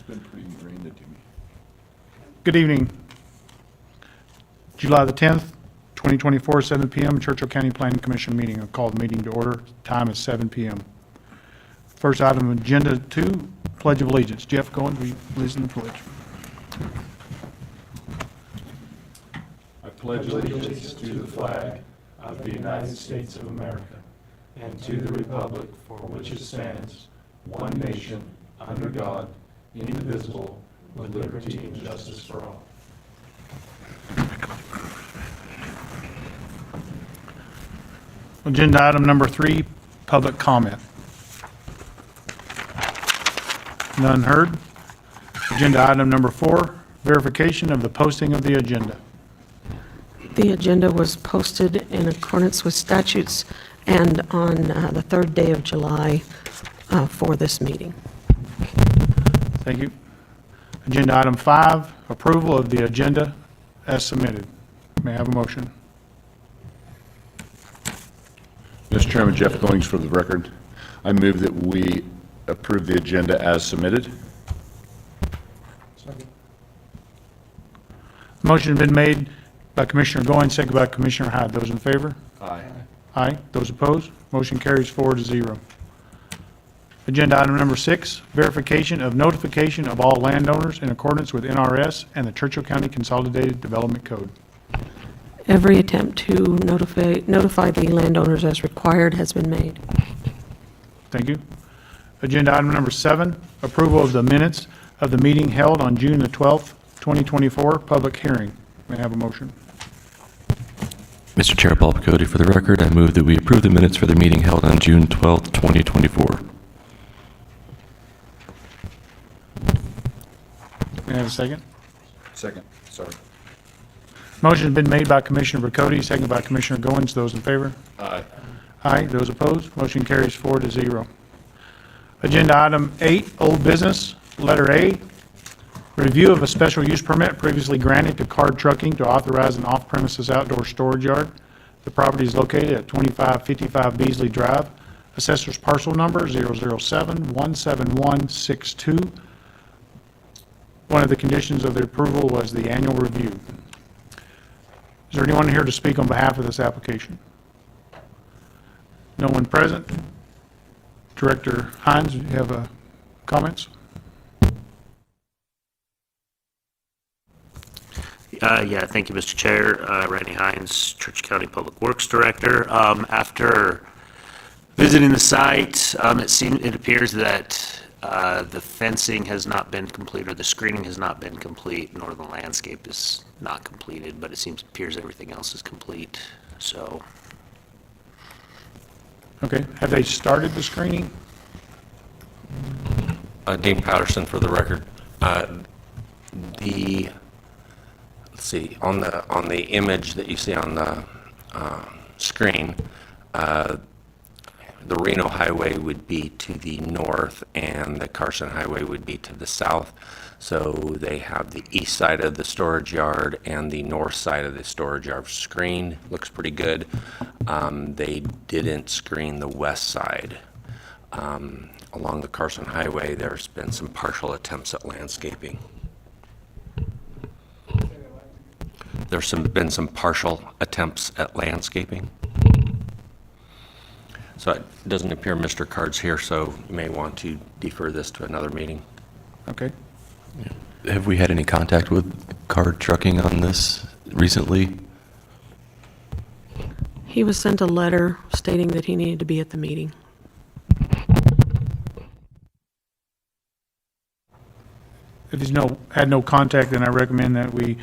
been pretty ingrained into me. Good evening. July the 10th, 2024, 7 p.m., Churchill County Planning Commission meeting. I'll call the meeting to order. Time is 7 p.m. First item on agenda 2, Pledge of Allegiance. Jeff, go and lead in the pledge. I pledge allegiance to the flag of the United States of America and to the republic for which it stands, one nation, under God, indivisible, with liberty and justice for all. Agenda item number 3, public comment. None heard. Agenda item number 4, verification of the posting of the agenda. The agenda was posted in accordance with statutes and on the third day of July for this meeting. Thank you. Agenda item 5, approval of the agenda as submitted. May I have a motion? Mr. Chairman, Jeff Goings for the record. I move that we approve the agenda as submitted. Motion has been made by Commissioner Goins, second by Commissioner Hyde. Those in favor? Aye. Aye. Those opposed? Motion carries 4-0. Agenda item number 6, verification of notification of all landowners in accordance with NRS and the Churchill County Consolidated Development Code. Every attempt to notify the landowners as required has been made. Thank you. Agenda item number 7, approval of the minutes of the meeting held on June the 12th, 2024, public hearing. May I have a motion? Mr. Chair, Paul Picotti for the record. I move that we approve the minutes for the meeting held on June 12th, 2024. May I have a second? Second. Sorry. Motion has been made by Commissioner Picotti, second by Commissioner Goins. Those in favor? Aye. Aye. Those opposed? Motion carries 4-0. Agenda item 8, old business, letter A, review of a special use permit previously granted to Card Trucking to authorize an off-premises outdoor storage yard. The property is located at 2555 Beasley Drive. Assessor's parcel number 007-17162. One of the conditions of the approval was the annual review. Is there anyone here to speak on behalf of this application? No one present. Director Hines, do you have comments? Yeah, thank you, Mr. Chair. Randy Hines, Churchill County Public Works Director. After visiting the site, it appears that the fencing has not been complete, or the screening has not been complete, nor the landscape is not completed, but it appears everything else is complete, so. Okay, have they started the screening? Dean Patterson for the record. Let's see, on the image that you see on the screen, the Reno Highway would be to the north and the Carson Highway would be to the south. So they have the east side of the storage yard and the north side of the storage yard screened. Looks pretty good. They didn't screen the west side. Along the Carson Highway, there's been some partial attempts at landscaping. There's been some partial attempts at landscaping. So it doesn't appear Mr. Card's here, so you may want to defer this to another meeting. Okay. Have we had any contact with Card Trucking on this recently? He was sent a letter stating that he needed to be at the meeting. If he's had no contact, then I recommend that we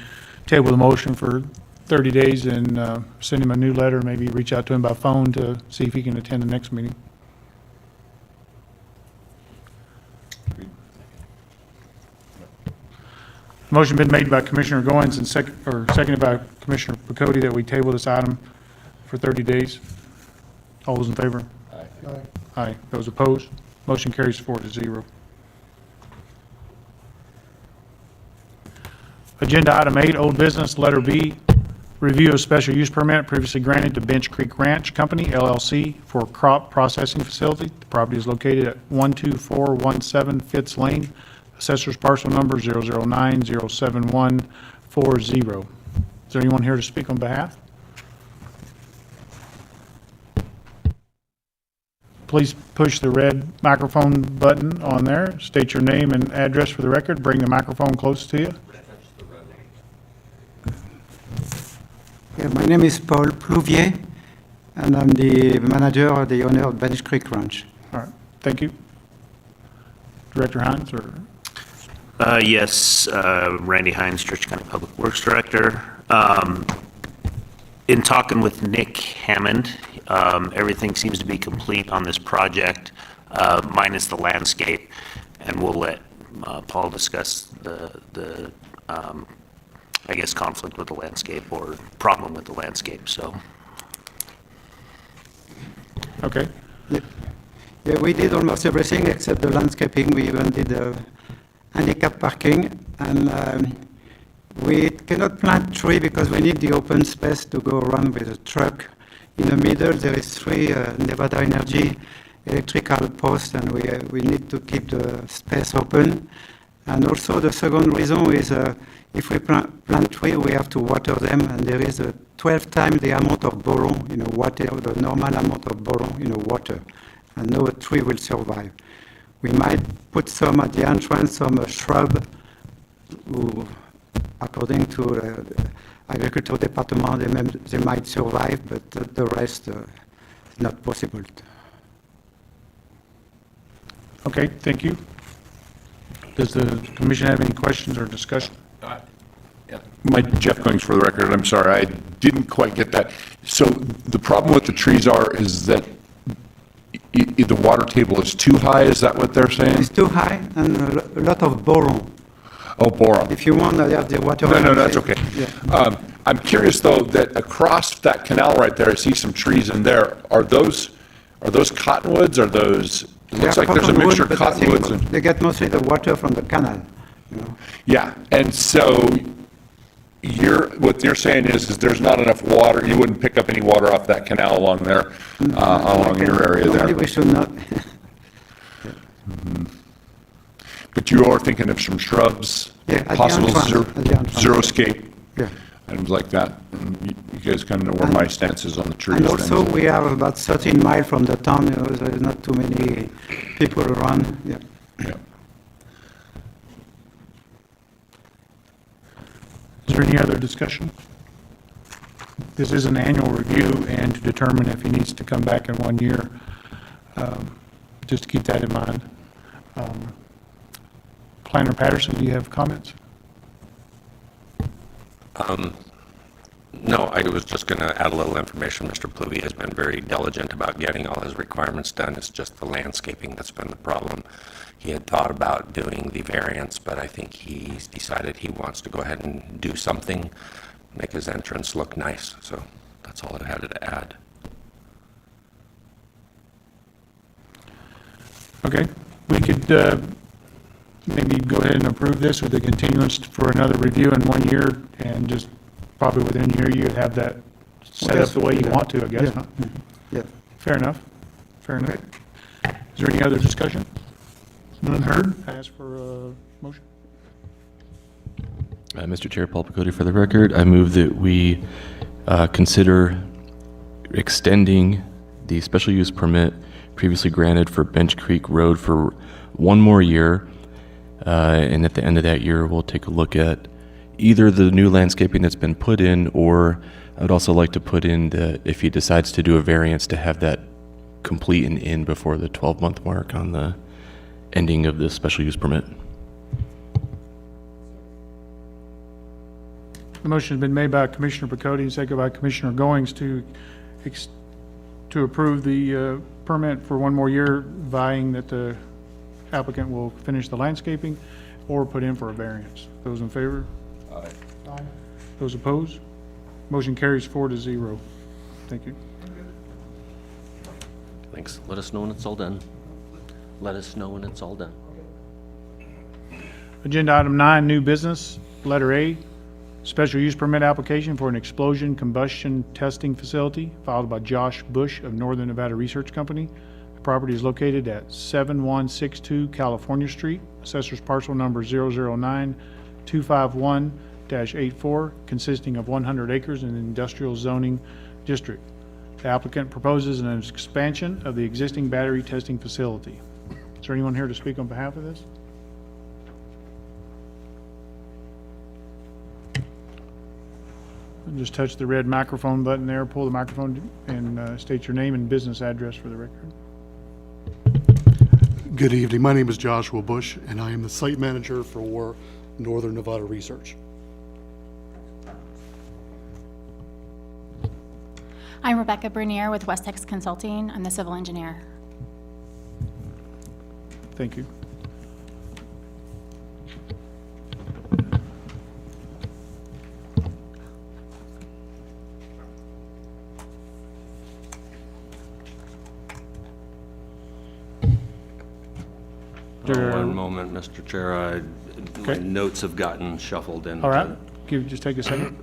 table the motion for 30 days and send him a new letter, maybe reach out to him by phone to see if he can attend the next meeting. Motion been made by Commissioner Goins and seconded by Commissioner Picotti that we table this item for 30 days. All those in favor? Aye. Aye. Those opposed? Motion carries 4-0. Agenda item 8, old business, letter B, review of special use permit previously granted to Bench Creek Ranch Company, LLC, for crop processing facility. The property is located at 12417 Fitz Lane. Assessor's parcel number 009-07140. Is there anyone here to speak on behalf? Please push the red microphone button on there, state your name and address for the record, bring the microphone close to you. Yeah, my name is Paul Plouvier, and I'm the manager, the owner of Bench Creek Ranch. All right, thank you. Director Hines, or, Yes, Randy Hines, Church County Public Works Director. In talking with Nick Hammond, everything seems to be complete on this project, minus the landscape, and we'll let Paul discuss the I guess, conflict with the landscape or problem with the landscape, so. okay, Yeah, we did almost everything except the landscaping. We even did handicap parking, and we cannot plant tree because we need the open space to go around with a truck. In the middle, there is 3 Nevada Energy electrical posts, and we need to keep the space open. And also the second reason is if we plant tree, we have to water them, and there is 12 times the amount of boron in the water, the normal amount of boron in the water, and no tree will survive. We might put some at the entrance, some shrub, who, according to the agricultural department, they might survive, but the rest is not possible. okay, thank you. Does the commission have any questions or discussion? Mike, Jeff Goings for the record, I'm sorry, I didn't quite get that. So the problem with the trees is that the water table is too high, is that what they're saying? It's too high and a lot of boron. Oh, boron. If you want to have the water... No, that's okay. Yeah. I'm curious, though, that across that canal right there, I see some trees in there. Are those cottonwoods? Are those, it looks like there's a Cottonwood, mixture of but I think cottonwoods and... They get mostly the water from the canal, you know. Yeah, and so what you're saying is there's not enough water, you wouldn't pick up any water off that canal along there, along your area Normally there. we should not. But you are thinking of some shrubs, Yeah, at the possible entrance, at the entrance. xeriscape, Yeah. items like that. And you guys kind of know where my stance is on the trees. And also, things. we are about 13 miles from the town, you know, there is not too many people around, yeah. Yeah. Is there any other discussion? This is an annual review, and to determine if he needs to come back in 1 year, just to keep that in mind. Planner Patterson, do you have comments? No, I was just going to add a little information. Mr. Pluvy has been very diligent about getting all his requirements done. It's just the landscaping that's been the problem. He had thought about doing the variance, but I think he's decided he wants to go ahead and do something, make his entrance look nice. So that's all I had to add. Okay, we could maybe go ahead and approve this with a continuance for another review in 1 year, and just probably within a year, you'd have that set up the way you want to, I guess, huh? Yeah. Fair enough, fair enough. Is there any other discussion? None heard? I ask for a motion. Mr. Chair, Paul Picotti for the record. I move that we consider extending the special use permit previously granted for Bench Creek Road for 1 more year. And at the end of that year, we'll take a look at either the new landscaping that's been put in, or I would also like to put in that if he decides to do a variance, to have that complete and in before the 12-month mark on the ending of this special use permit. The motion has been made by Commissioner Picotti and seconded by Commissioner Goings to approve the permit for 1 more year, vying that the applicant will finish the landscaping or put in for a variance. Those in favor? Aye. Those opposed? Motion carries 4-0. Thank you. Thanks. Let us know when it's all done. Let us know when it's all done. Agenda item 9, new business, letter A, special use permit application for an explosion combustion testing facility filed by Josh Bush of Northern Nevada Research Company, Property is located at 7162 California Street, Assessor's Parcel Number 009-251-84, consisting of 100 acres in an industrial zoning district. The applicant proposes an expansion of the existing battery testing facility. Is there anyone here to speak on behalf of this? And just touch the red microphone button there, pull the microphone, and state your name and business address for the record. Good evening. My name is Joshua Bush, and I am the site manager for Northern Nevada Research. I'm Rebecca Bernier with Westex Consulting. I'm the civil engineer. Thank you. One moment, Mr. Chair. My Okay. notes have gotten shuffled in. All right, just take a second.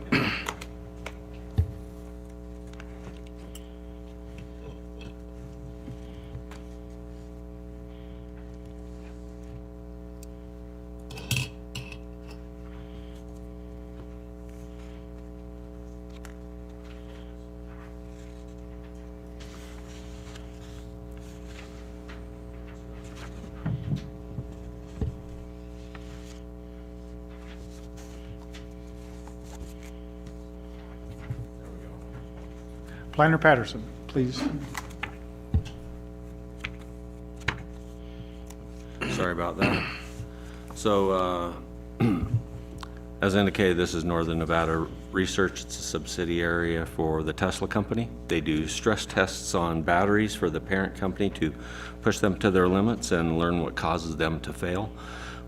Planner Patterson, please. Sorry about that. So, as indicated, this is Northern Nevada Research. It's a subsidiary for the Tesla company. They do stress tests on batteries for the parent company to push them to their limits and learn what causes them to fail.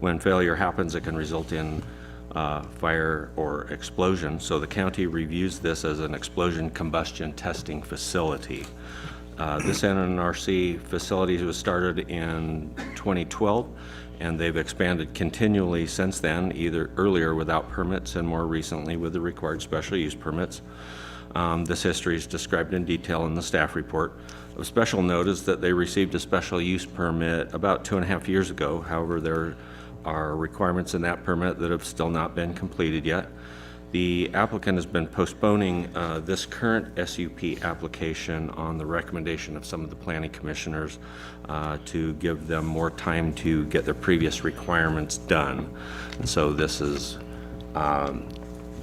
When failure happens, it can result in fire or explosion. So the county reviews this as an explosion combustion testing facility. This NNRC facility was started in 2012, and they've expanded continually since then, either earlier without permits and more recently with the required special use permits. This history is described in detail in the staff report. Of special note is that they received a special use permit about 2.5 years ago. However, there are requirements in that permit that have still not been completed yet. The applicant has been postponing this current SUP application on the recommendation of some of the planning commissioners to give them more time to get their previous requirements done. And so this has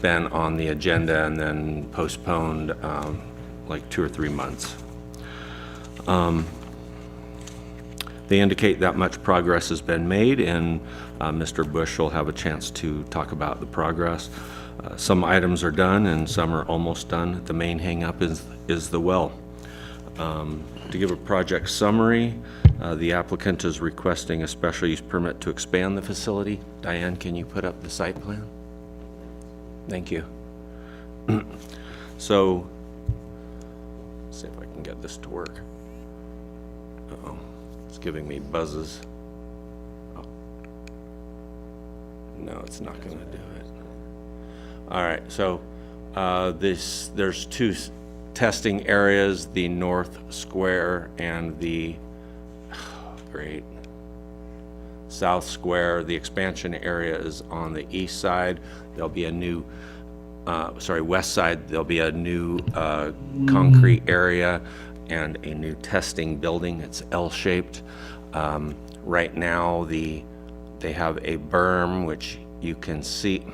been on the agenda and then postponed like 2 or 3 months. They indicate that much progress has been made, and Mr. Bush will have a chance to talk about the progress. Some items are done and some are almost done. The main hang-up is the well. To give a project summary, the applicant is requesting a special use permit to expand the facility. Diane, can you put up the site plan? Thank you. So, let's see if I can get this to work. Uh-oh, it's giving me buzzes. Oh. No, it's not going to do it. All right, so there's 2 testing areas, the north square and the south square. The expansion area is on the east side. There'll be a new, west side. There'll be a new concrete area and a new testing building. It's L-shaped. Right now, they have a berm, which you can see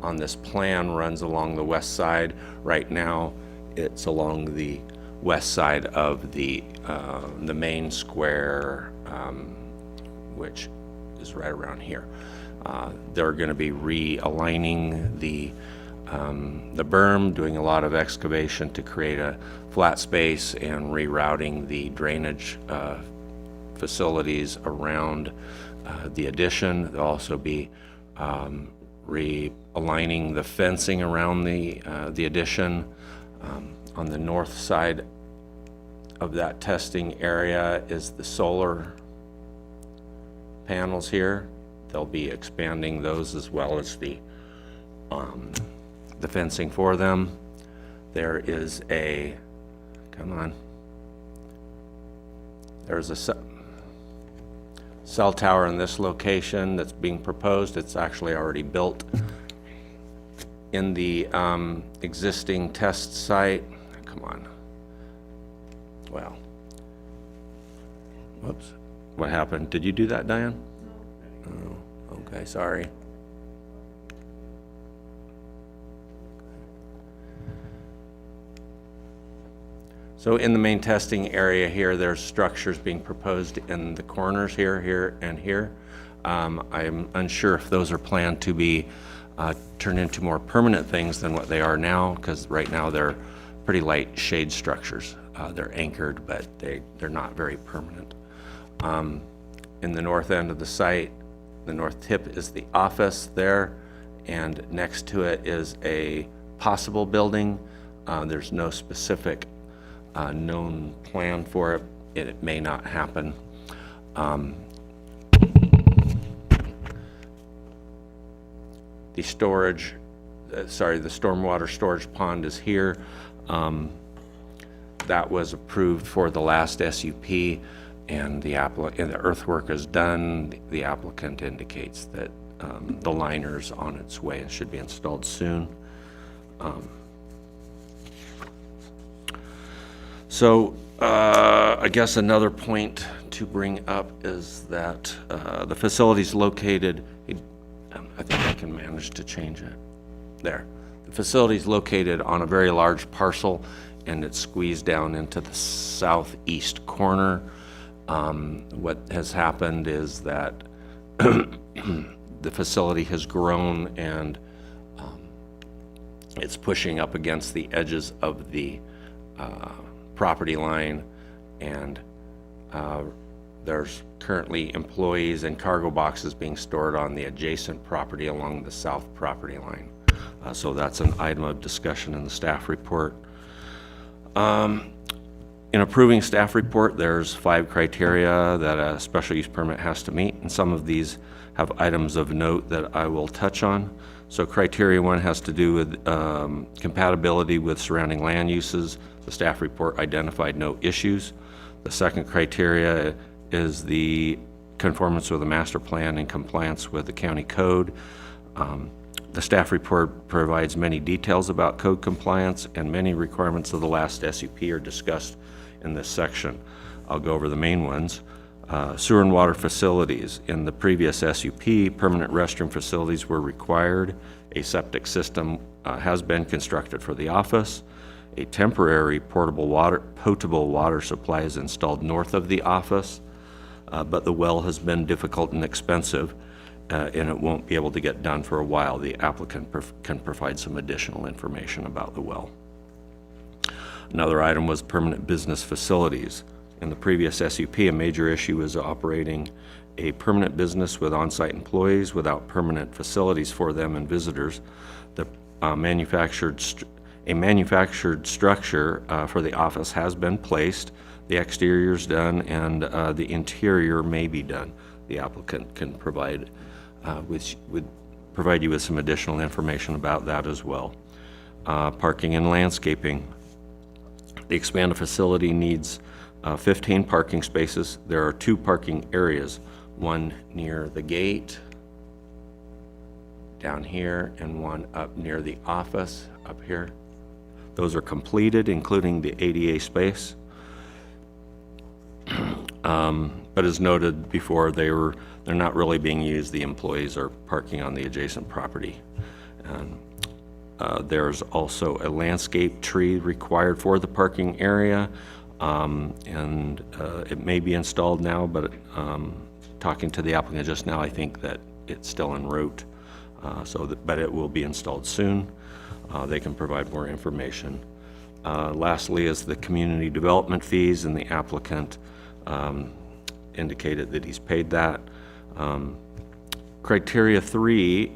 on this plan, runs along the west side. Right now, it's along the west side of the main square, which is right around here. They're going to be realigning the berm, doing a lot of excavation to create a flat space and rerouting the drainage facilities around the addition. They'll also be realigning the fencing around the addition. On the north side of that testing area is the solar panels here. They'll be expanding those as well as the fencing for them. There is a, come on, There's a cell tower in this location that's being proposed. It's actually already built in the existing test site. Come on. Well, whoops. What happened? Did you do that, Diane? No. Oh, okay, sorry. So in the main testing area here, there's structures being proposed in the corners here, here, and here. I'm unsure if those are planned to be turned into more permanent things than what they are now, because right now they're pretty light shade structures. They're anchored, but they're not very permanent. In the north end of the site, the north tip is the office there, and next to it is a possible building. There's no specific known plan for it. It may not happen. The storage, the stormwater storage pond is here. That was approved for the last SUP, and the earthwork is done. The applicant indicates that the liner's on its way and should be installed soon. So I guess another point to bring up is that the facility's located, I think I can manage to change it. There. The facility's located on a very large parcel, and it's squeezed down into the southeast corner. What has happened is that the facility has grown, and it's pushing up against the edges of the property line, and there's currently employees and cargo boxes being stored on the adjacent property along the south property line. So that's an item of discussion in the staff report. In approving staff report, there's 5 criteria that a special use permit has to meet, and some of these have items of note that I will touch on. So criteria 1 has to do with compatibility with surrounding land uses. The staff report identified no issues. The second criteria is the conformance with the master plan and compliance with the county code. The staff report provides many details about code compliance, and many requirements of the last SUP are discussed in this section. I'll go over the main ones. Sewer and water facilities. In the previous SUP, permanent restroom facilities were required. A septic system has been constructed for the office. A temporary potable water supply is installed north of the office, but the well has been difficult and expensive, and it won't be able to get done for a while. The applicant can provide some additional information about the well. Another item was permanent business facilities. In the previous SUP, a major issue was operating a permanent business with on-site employees without permanent facilities for them and visitors. The manufactured structure for the office has been placed. The exterior is done, and the interior may be done. The applicant can provide you with some additional information about that as well. Parking and landscaping. The expanded facility needs 15 parking spaces. There are 2 parking areas, one near the gate down here and one up near the office up here. Those are completed, including the ADA space. But as noted before, they're not really being used. The employees are parking on the adjacent property. And there's also a landscape tree required for the parking area, and it may be installed now, but talking to the applicant just now, I think that it's still en route, but it will be installed soon. They can provide more information. Lastly is the community development fees, and the applicant indicated that he's paid that. Criteria 3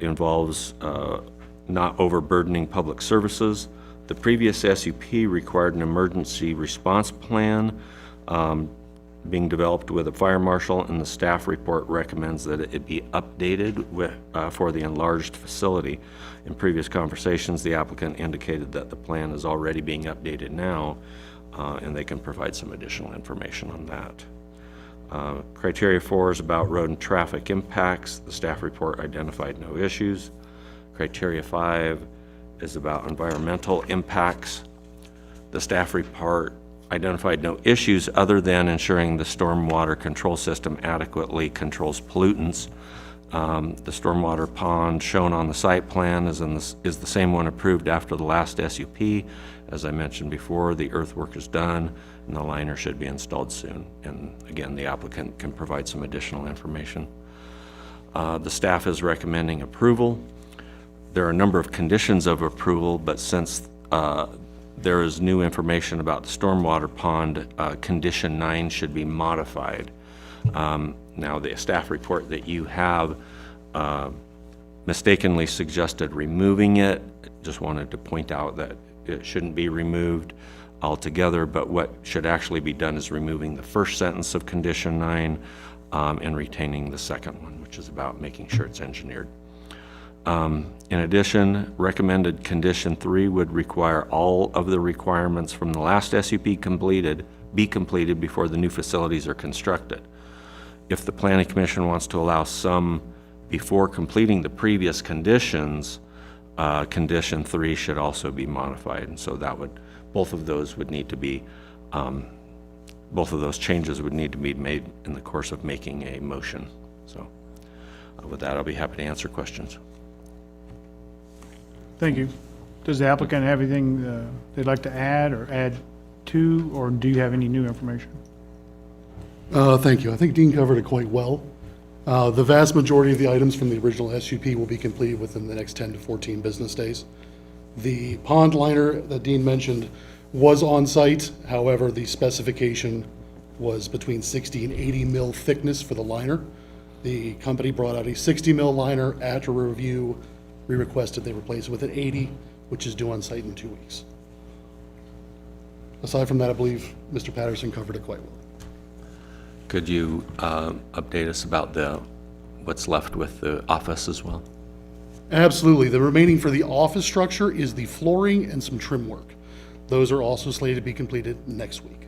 involves not overburdening public services. The previous SUP required an emergency response plan being developed with a fire marshal, and the staff report recommends that it be updated for the enlarged facility. In previous conversations, the applicant indicated that the plan is already being updated now, and they can provide some additional information on that. Criteria 4 is about road and traffic impacts. The staff report identified no issues. Criteria 5 is about environmental impacts. The staff report identified no issues other than ensuring the stormwater control system adequately controls pollutants. The stormwater pond shown on the site plan is the same one approved after the last SUP. As I mentioned before, the earthwork is done and the liner should be installed soon. And again, the applicant can provide some additional information. The staff is recommending approval. There are a number of conditions of approval, but since there is new information about the stormwater pond, condition 9 should be modified. Now, the staff report that you have mistakenly suggested removing it. Just wanted to point out that it shouldn't be removed altogether, but what should actually be done is removing the first sentence of condition 9 and retaining the second one, which is about making sure it's engineered. In addition, recommended condition 3 would require all of the requirements from the last SUP be completed before the new facilities are constructed. If the Planning Commission wants to allow some before completing the previous conditions, condition 3 should also be modified, and so that would, both of those changes would need to be made in the course of making a motion. So with that, I'll be happy to answer questions. Thank you. Does the applicant have anything they'd like to add or add to, or do you have any new information? Thank you. I think Dean covered it quite well. The vast majority of the items from the original SUP will be completed within the next 10 to 14 business days. The pond liner that Dean mentioned was on site. However, the specification was between 60 and 80 mil thickness for the liner. The company brought out a 60 mil liner. After review, we requested they replace it with an 80, which is due on site in 2 weeks. Aside from that, I believe Mr. Patterson covered it quite well. Could you update us about what's left with the office as well? Absolutely. The remaining for the office structure is the flooring and some trim work. Those are also slated to be completed next week.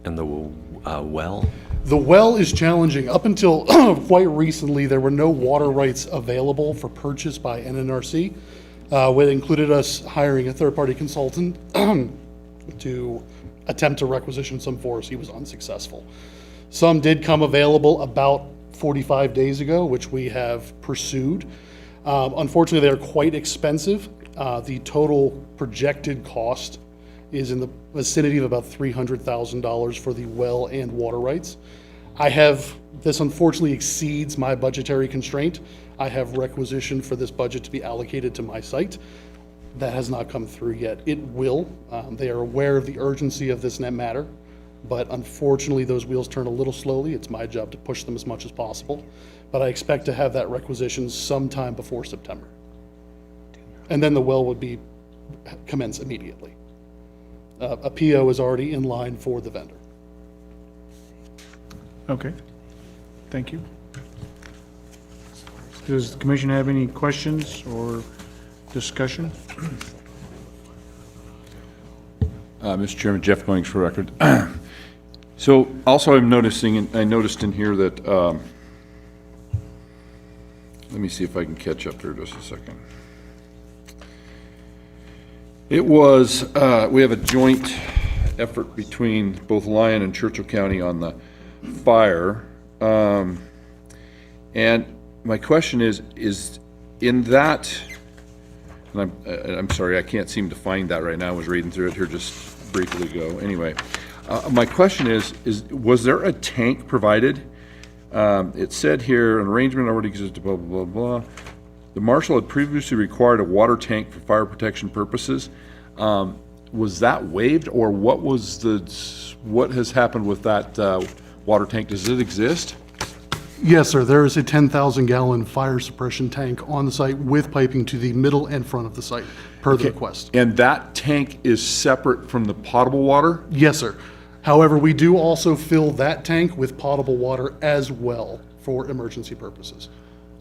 And the well? The well is challenging. Up until quite recently, there were no water rights available for purchase by NNRC. It included us hiring a third-party consultant to attempt to requisition some for us. He was unsuccessful. Some did come available about 45 days ago, which we have pursued. Unfortunately, they're quite expensive. The total projected cost is in the vicinity of about $300,000 for the well and water rights. This unfortunately exceeds my budgetary constraint. I have requisitioned for this budget to be allocated to my site. That has not come through yet. It will. They are aware of the urgency of this matter, but unfortunately, those wheels turn a little slowly. It's my job to push them as much as possible, but I expect to have that requisition sometime before September. And then the well would commence immediately. A PO is already in line for the vendor. Okay, thank you. Does the commission have any questions or discussion? Mr. Chairman, Jeff Goings for record. So also I'm noticing, and I noticed in here that, let me see if I can catch up here just a second. It was, we have a joint effort between both Lyon and Churchill County on the fire. And my question is in that, and I'm sorry, I can't seem to find that right now. I was reading through it here just briefly ago. Anyway, my question is was there a tank provided? It said here, an arrangement already existed, blah, blah, blah, blah. The marshal had previously required a water tank for fire protection purposes. Was that waived, or what has happened with that water tank? Does it exist? Yes, sir. There is a 10,000-gallon fire suppression tank on the site with piping to the middle and front of the site, per the request. And that tank is separate from the potable water? Yes, sir. However, we do also fill that tank with potable water as well for emergency purposes.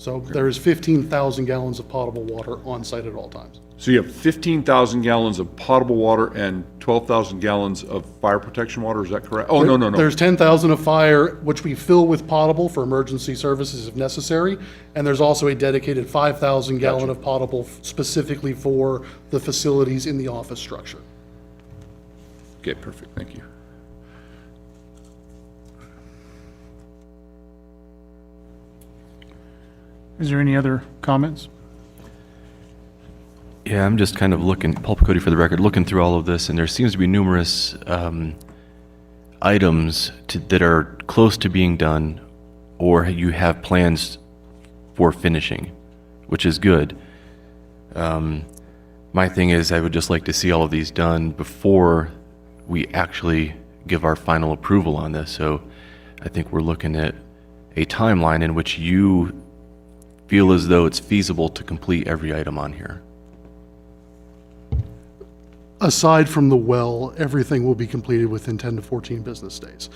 So there is 15,000 gallons of potable water on site at all times. So you have 15,000 gallons of potable water and 12,000 gallons of fire protection water, is that correct? Oh, no. There's 10,000 of fire, which we fill with potable for emergency services if necessary, and there's also a dedicated 5,000 gallon of potable specifically for the facilities in the office structure. Okay, perfect, thank you. Is there any other comments? Yeah, I'm just kind of looking, Paul Cody for the record, looking through all of this, and there seems to be numerous items that are close to being done, or you have plans for finishing, which is good. My thing is, I would just like to see all of these done before we actually give our final approval on this. So I think we're looking at a timeline in which you feel as though it's feasible to complete every item on here. Aside from the well, everything will be completed within 10 to 14 business days.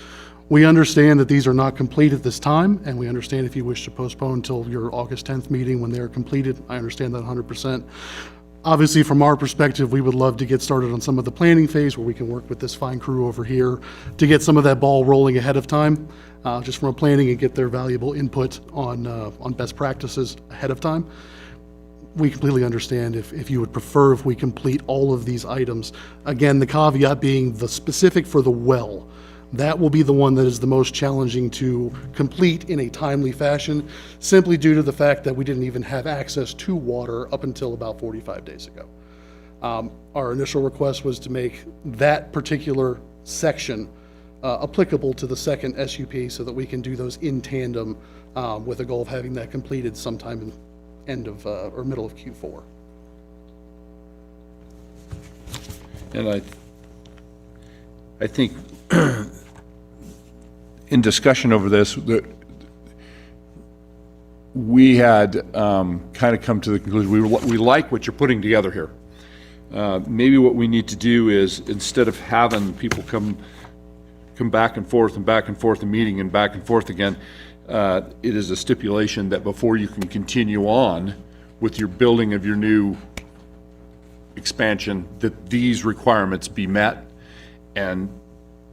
We understand that these are not complete at this time, and we understand if you wish to postpone until your August 10th meeting when they are completed. I understand that 100%. Obviously, from our perspective, we would love to get started on some of the planning phase where we can work with this fine crew over here to get some of that ball rolling ahead of time, just from a planning and get their valuable input on best practices ahead of time. We completely understand if you would prefer if we complete all of these items. Again, the caveat being the specific for the well. That will be the one that is the most challenging to complete in a timely fashion, simply due to the fact that we didn't even have access to water up until about 45 days ago. Our initial request was to make that particular section applicable to the second SUP so that we can do those in tandem with a goal of having that completed sometime in end of or middle of Q4. And I think in discussion over this, that we had kind of come to the conclusion, we like what you're putting together here. Maybe what we need to do is, instead of having people come back and forth and meeting and back and forth again, it is a stipulation that before you can continue on with your building of your new expansion, that these requirements be met, and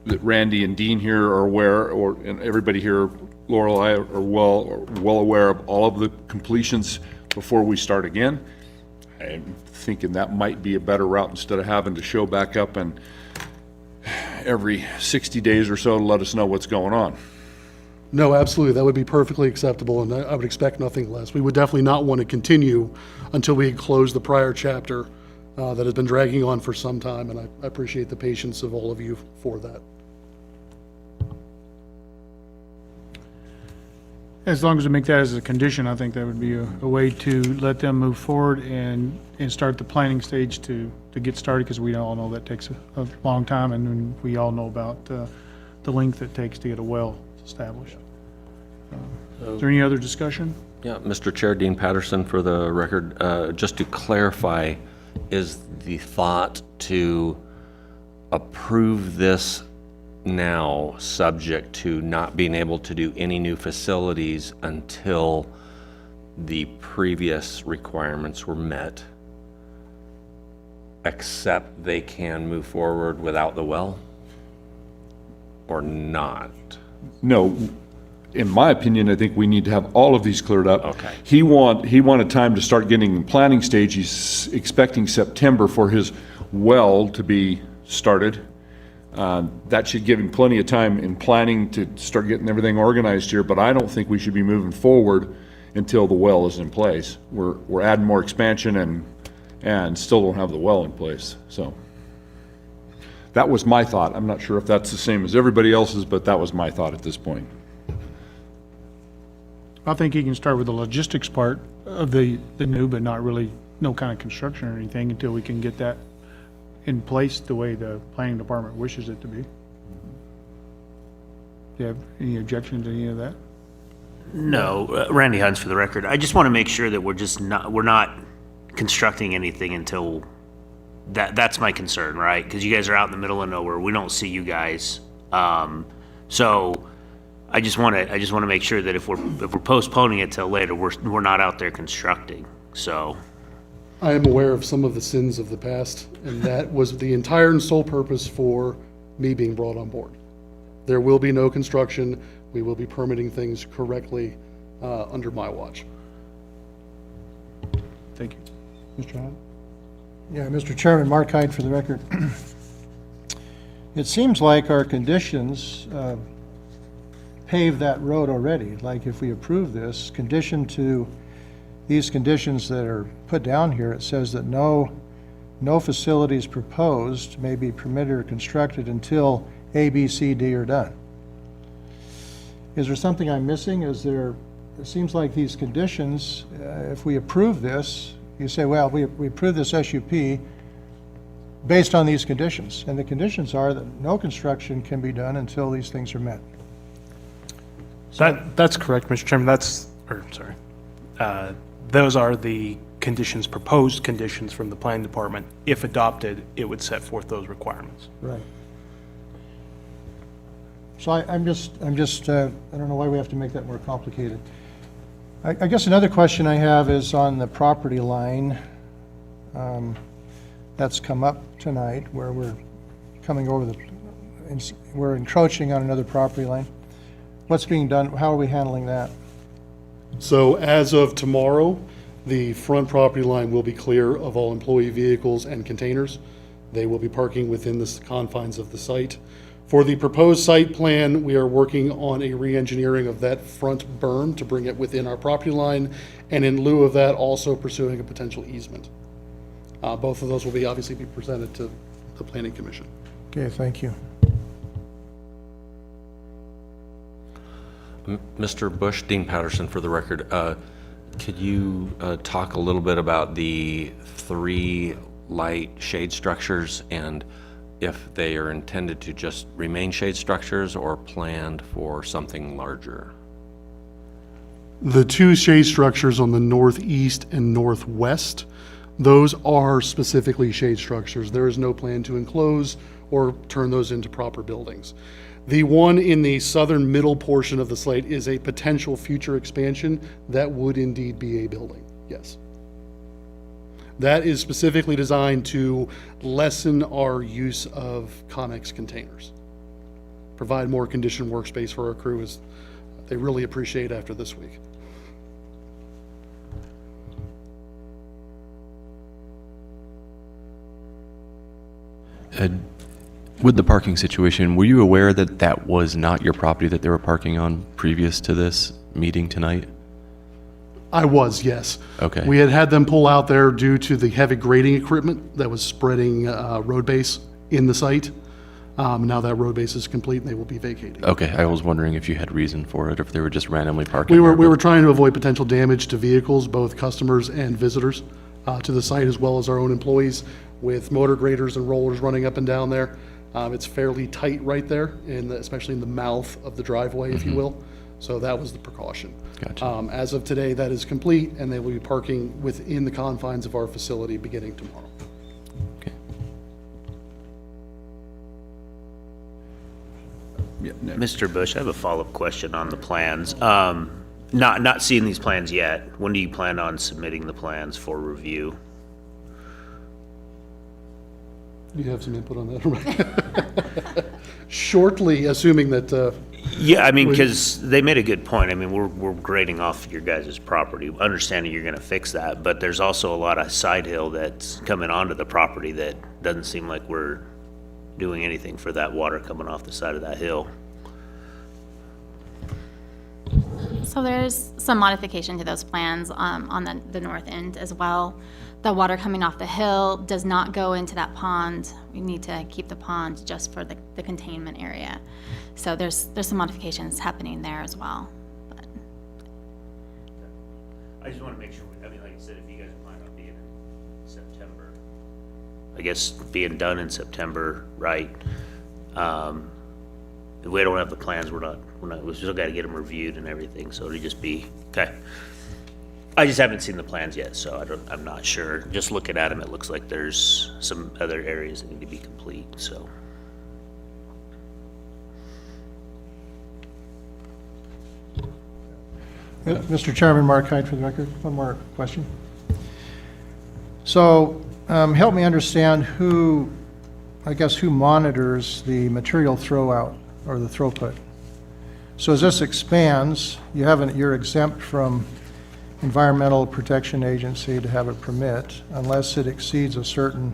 that Randy and Dean here are aware, and everybody here, Lorelei, are well aware of all of the completions before we start again. I'm thinking that might be a better route instead of having to show back up and every 60 days or so to let us know what's going on. No, absolutely. That would be perfectly acceptable, and I would expect nothing less. We would definitely not want to continue until we close the prior chapter that has been dragging on for some time, and I appreciate the patience of all of you for that. As long as we make that as a condition, I think that would be a way to let them move forward and start the planning stage to get started, because we all know that takes a long time, and we all know about the length it takes to get a well established. Is there any other discussion? Yeah, Mr. Chair, Dean Patterson for the record. Just to clarify, is the thought to approve this now subject to not being able to do any new facilities until the previous requirements were met, except they can move forward without the well, or not? No, in my opinion, I think we need to have all of these cleared up. Okay. He wanted time to start getting in planning stage. He's expecting September for his well to be started. That should give him plenty of time in planning to start getting everything organized here, but I don't think we should be moving forward until the well is in place. We're adding more expansion and still don't have the well in place, so. That was my thought. I'm not sure if that's the same as everybody else's, but that was my thought at this point. I think he can start with the logistics part of the new, but not really, no kind of construction or anything until we can get that in place the way the planning department wishes it to be. Do you have any objection to any of that? No, Randy Hines for the record. I just want to make sure that we're not constructing anything until, that's my concern, right? Because you guys are out in the middle of nowhere. We don't see you guys. So I just want to make sure that if we're postponing it till later, we're not out there constructing, so. I am aware of some of the sins of the past, and that was the entire and sole purpose for me being brought on board. There will be no construction. We will be permitting things correctly under my watch. Thank you. Mr. Hyde? Yeah, Mr. Chairman, Mark Hyde for the record. It seems like our conditions pave that road already. Like if we approve this, condition to these conditions that are put down here, it says that no facilities proposed may be permitted or constructed until A, B, C, D are done. Is there something I'm missing? It seems like these conditions, if we approve this, you say, well, we approve this SUP based on these conditions, and the conditions are that no construction can be done until these things are met. That's correct, Mr. Chairman. Those are the conditions, proposed conditions from the planning department. If adopted, it would set forth those requirements. Right. So I'm just, I don't know why we have to make that more complicated. I guess another question I have is on the property line that's come up tonight, where we're coming over we're encroaching on another property line. What's being done? How are we handling that? So as of tomorrow, the front property line will be clear of all employee vehicles and containers. They will be parking within the confines of the site. For the proposed site plan, we are working on a re-engineering of that front berm to bring it within our property line, and in lieu of that, also pursuing a potential easement. Both of those will obviously be presented to the Planning Commission. Okay, thank you. Mr. Bush, Dean Patterson for the record. Could you talk a little bit about the 3 light shade structures and if they are intended to just remain shade structures or planned for something larger? The 2 shade structures on the northeast and northwest, those are specifically shade structures. There is no plan to enclose or turn those into proper buildings. The one in the southern middle portion of the site is a potential future expansion that would indeed be a building, yes. That is specifically designed to lessen our use of Connex containers. Provide more conditioned workspace for our crew, as they really appreciate after this week. With the parking situation, were you aware that that was not your property that they were parking on previous to this meeting tonight? I was, yes. Okay. We had them pull out there due to the heavy grading equipment that was spreading road base in the site. Now that road base is complete and they will be vacating. Okay, I was wondering if you had reason for it, or if they were just randomly parking We there, were but- trying to avoid potential damage to vehicles, both customers and visitors, to the site, as well as our own employees, with motor graders and rollers running up and down there. It's fairly tight right there, especially in the mouth of the driveway, if you will. So that was the precaution. Gotcha. As of today, that is complete, and they will be parking within the confines of our facility beginning tomorrow. Okay. Mr. Bush, I have a follow-up question on the plans. Not seeing these plans yet. When do you plan on submitting the plans for review? Do you have some input on that? Shortly, assuming that, Yeah, I mean, because they made a good point. I mean, we're grading off your guys' property, understanding you're gonna fix that, but there's also a lot of side hill that's coming onto the property that doesn't seem like we're doing anything for that water coming off the side of that hill. So there's some modification to those plans on the north end as well. The water coming off the hill does not go into that pond. We need to keep the pond just for the containment area. So there's some modifications happening there as well. But I just want to make sure, I mean, like I said, if you guys plan on being in September, I guess being done in September, right? If we don't have the plans, we still got to get them reviewed and everything, so it'll just be, okay. I just haven't seen the plans yet, so I'm not sure. Just looking at them, it looks like there's some other areas that need to be complete, so. Mr. Chairman, Mark Hyde for the record. One more question. So help me understand who monitors the material throwout or the throughput? So as this expands, you're exempt from Environmental Protection Agency to have a permit unless it exceeds a certain,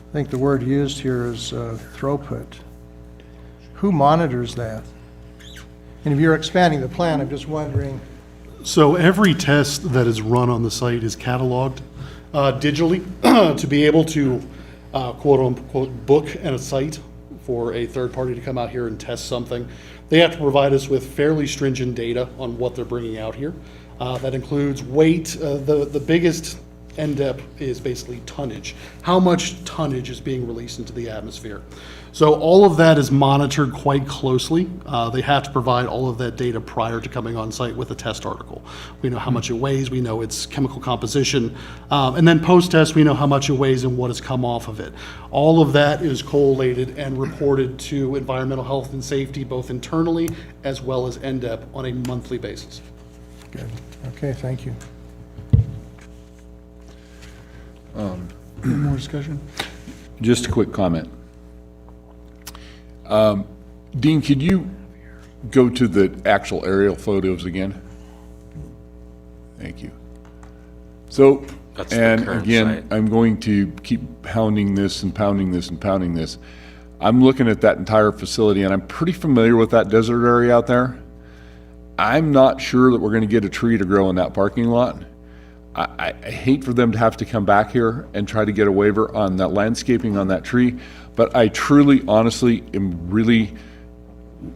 I think the word used here is throughput. Who monitors that? And if you're expanding the plant, I'm just wondering. So every test that is run on the site is cataloged digitally to be able to quote unquote book at a site for a third party to come out here and test something. They have to provide us with fairly stringent data on what they're bringing out here. That includes weight. The biggest NDEP is basically tonnage. How much tonnage is being released into the atmosphere? So all of that is monitored quite closely. They have to provide all of that data prior to coming on site with a test article. We know how much it weighs, we know its chemical composition, and then post-test we know how much it weighs and what has come off of it. All of that is collated and reported to environmental health and safety, both internally as well as NDEP on a monthly basis. Good. Okay, thank you. Any more discussion? Just a quick comment. Dean, could you go to the actual aerial photos again? Thank you. So, That's the and current again, site. I'm going to keep pounding this and pounding this and pounding this. I'm looking at that entire facility and I'm pretty familiar with that desert area out there. I'm not sure that we're going to get a tree to grow in that parking lot. I hate for them to have to come back here and try to get a waiver on that landscaping on that tree, but I truly, honestly, am really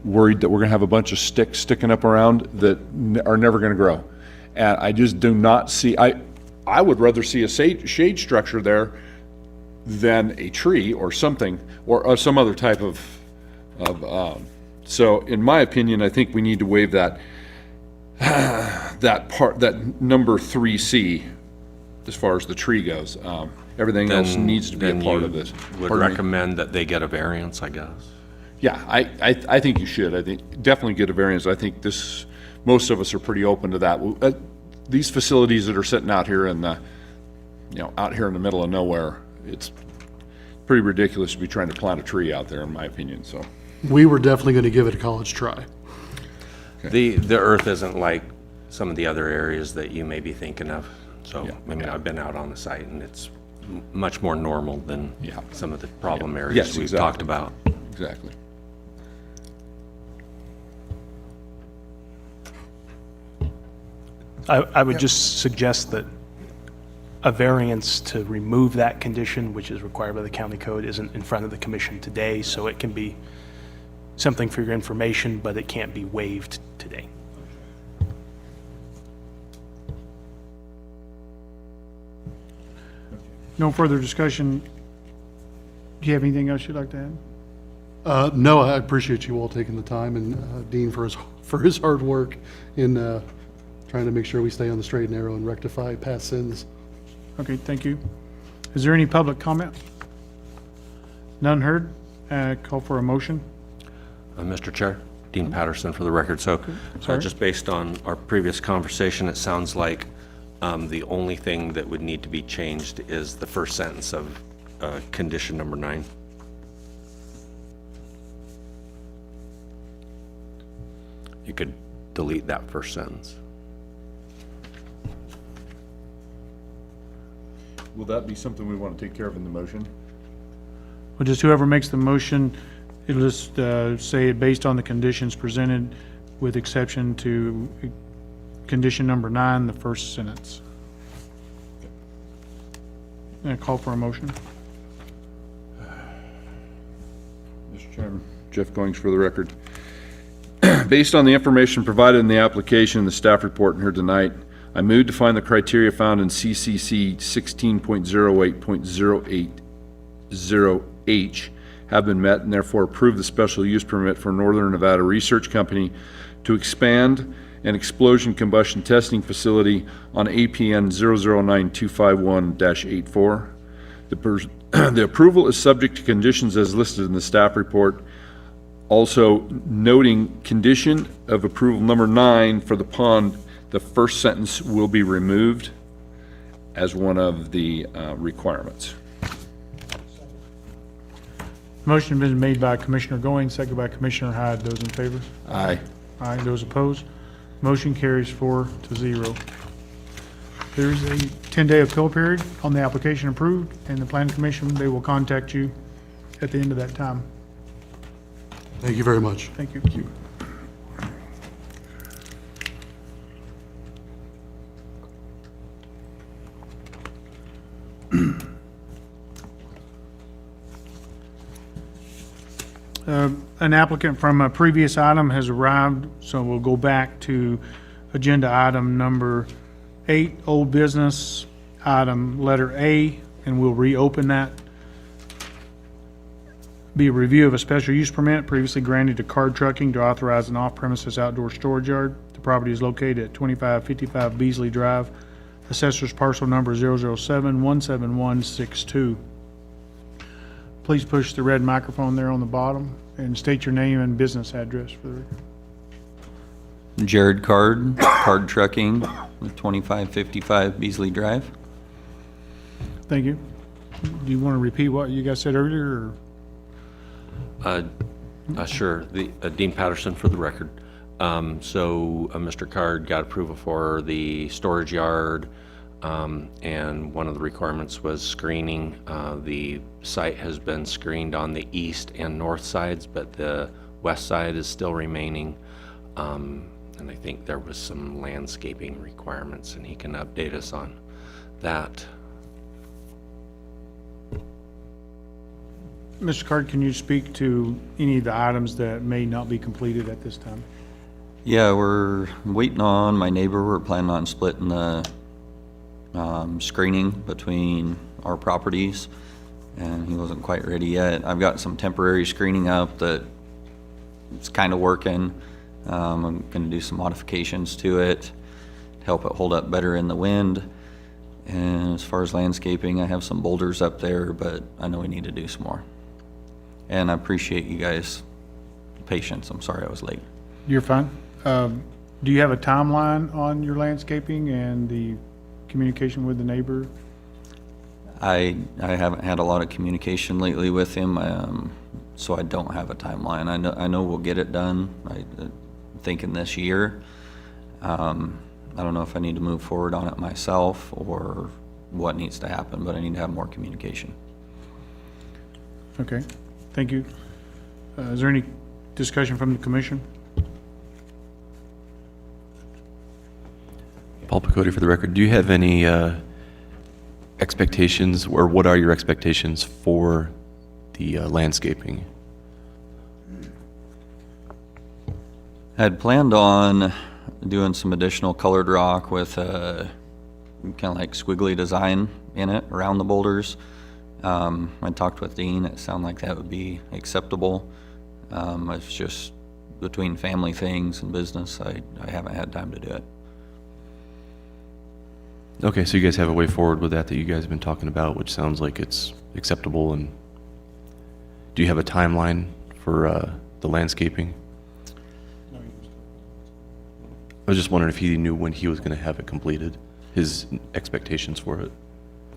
worried that we're gonna have a bunch of sticks sticking up around that are never gonna grow. And I just do not see, I would rather see a shade structure there than a tree or something, or some other type of, so in my opinion, I think we need to waive that that number 3C, as far as the tree goes. Everything else needs to be a part of this. Would Pardon me? recommend that they get a variance, I guess. Yeah, I think you should. I think definitely get a variance. I think most of us are pretty open to that. These facilities that are sitting out here in out here in the middle of nowhere, it's pretty ridiculous to be trying to plant a tree out there, in my opinion, so. We were definitely going to give it a college try. The earth isn't like some of the other areas that you may be thinking of. So, Yeah. I mean, I've been out on the site and it's much more normal than Yeah. some of the problem areas Yes, we've exactly. talked about. Exactly. I would just suggest that a variance to remove that condition, which is required by the county code, isn't in front of the commission today, so it can be something for your information, but it can't be waived today. No further discussion. Do you have anything else you'd like to add? No, I appreciate you all taking the time and Dean for his hard work in trying to make sure we stay on the straight and narrow and rectify past sins. Okay, thank you. Is there any public comment? None heard? Call for a motion. Mr. Chair, Dean Patterson for the record. So Sorry. just based on our previous conversation, it sounds like the only thing that would need to be changed is the first sentence of condition number 9. You could delete that first sentence. Will that be something we want to take care of in the motion? Well, just whoever makes the motion, it'll just say it based on the conditions presented with exception to condition number 9, the first sentence. Call for a motion. Mr. Chairman. Jeff Goings for the record. Based on the information provided in the application and the staff report in here tonight, I move to find the criteria found in CCC 16.08.080H have been met and therefore approve the special use permit for Northern Nevada Research Company to expand an explosion combustion testing facility on APN 009251-84. The approval is subject to conditions as listed in the staff report. Also noting condition of approval number 9 for the pond the first sentence will be removed as one of the requirements. Motion been made by Commissioner Goins, second by Commissioner Hyde. Those in favor? Aye. Aye. Those opposed? Motion carries 4-0. There's a 10-day appeal period on the application approved, and the Planning Commission, they will contact you at the end of that time. Thank you very much. Thank you. An applicant from a previous item has arrived, so we'll go back to agenda item number 8, old business, item letter A, and we'll reopen that. Be a review of a special use permit previously granted to Card Trucking to authorize an off-premises outdoor storage yard. The property is located at 2555 Beasley Drive. Assessor's parcel number 007-17162. Please push the red microphone there on the bottom and state your name and business address for the record. Jared Card Trucking, with 2555 Beasley Drive. Thank you. Do you want to repeat what you guys said earlier, or? Sure. Dean Patterson for the record. Mr. Card got approval for the storage yard, and one of the requirements was screening. The site has been screened on the east and north sides, but the west side is still remaining. And I think there was some landscaping requirements, and he can update us on that. Mr. Card, can you speak to any of the items that may not be completed at this time? Yeah, we're waiting on my neighbor. We're planning on splitting the screening between our properties, and he wasn't quite ready yet. I've got some temporary screening up that it's kind of working. I'm going to do some modifications to it to help it hold up better in the wind. And as far as landscaping, I have some boulders up there, but I know we need to do some more. And I appreciate you guys' patience. I'm sorry I was late. You're fine. Do you have a timeline on your landscaping and the communication with the neighbor? I haven't had a lot of communication lately with him, so I don't have a timeline. I know we'll get it done. I'm thinking this year. I don't know if I need to move forward on it myself or what needs to happen, but I need to have more communication. Okay, thank you. Is there any discussion from the commission? Paul Picotti for the record. Do you have any expectations, or what are your expectations for the landscaping? I had planned on doing some additional colored rock with a kind of like squiggly design in it around the boulders. I talked with Dean. It sounded like that would be acceptable. It's just between family things and business, I haven't had time to do it. Okay, so you guys have a way forward with that you guys have been talking about, which sounds like it's acceptable. And do you have a timeline for the landscaping? I was just wondering if he knew when he was going to have it completed, his expectations for it.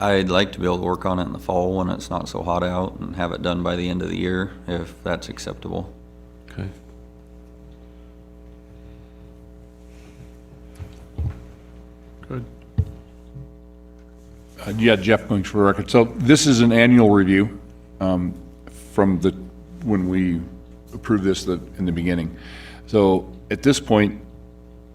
I'd like to be able to work on it in the fall when it's not so hot out and have it done by the end of the year, if that's acceptable. Okay. Good. Yeah, Jeff Goings for the record. So this is an annual review from when we approved this in the beginning. So at this point,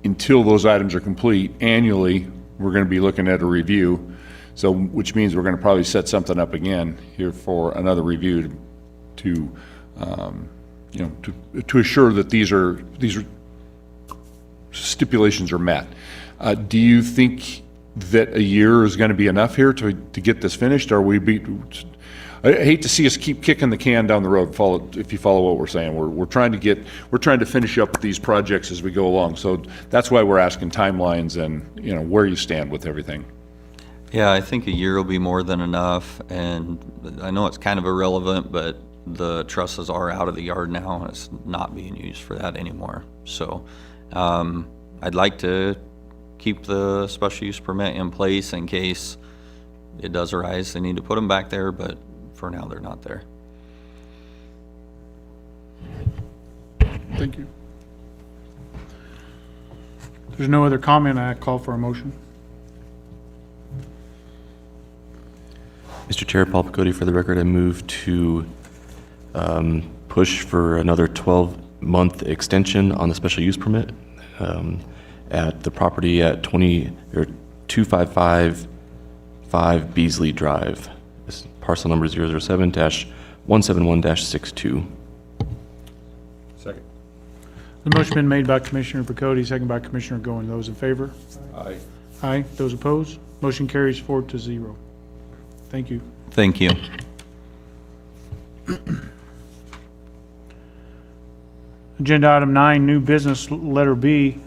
until those items are complete, annually, we're going to be looking at a review. So, which means we're going to probably set something up again here for another review to assure that these stipulations are met. Do you think that a year is going to be enough here to get this finished? Or I hate to see us keep kicking the can down the road. If you follow what we're saying, we're trying to finish up these projects as we go along. So that's why we're asking timelines and where you stand with everything. Yeah, I think a year will be more than enough, and I know it's kind of irrelevant, but the trusses are out of the yard now, and it's not being used for that anymore. So I'd like to keep the special use permit in place in case it does arise. They need to put them back there, but for now, they're not there. Thank you. There's no other comment. I call for a motion. Mr. Chair, Paul Picotti, for the record, I move to push for another 12-month extension on the special use permit at the property at 2555 Beasley Drive. This is parcel number 007-171-62. Second. The motion been made by Commissioner Picotti, second by Commissioner Goen. Those in favor? Aye. Aye. Those opposed? Motion carries 4-0. Thank you. Thank you. Agenda item 9, new business, letter B,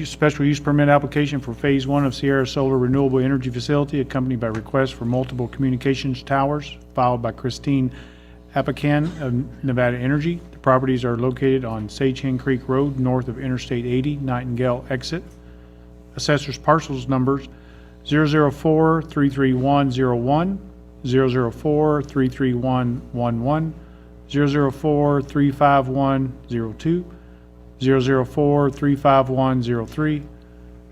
special use permit application for Phase 1 of Sierra Solar Renewable Energy Facility, accompanied by requests for multiple communications towers, filed by Christine Apacan of Nevada Energy. The properties are located on Sage Hen Creek Road, north of Interstate 80, Nightingale exit. Assessors parcels numbers 004-33101, 004-33111, 004-35102, 004-35103,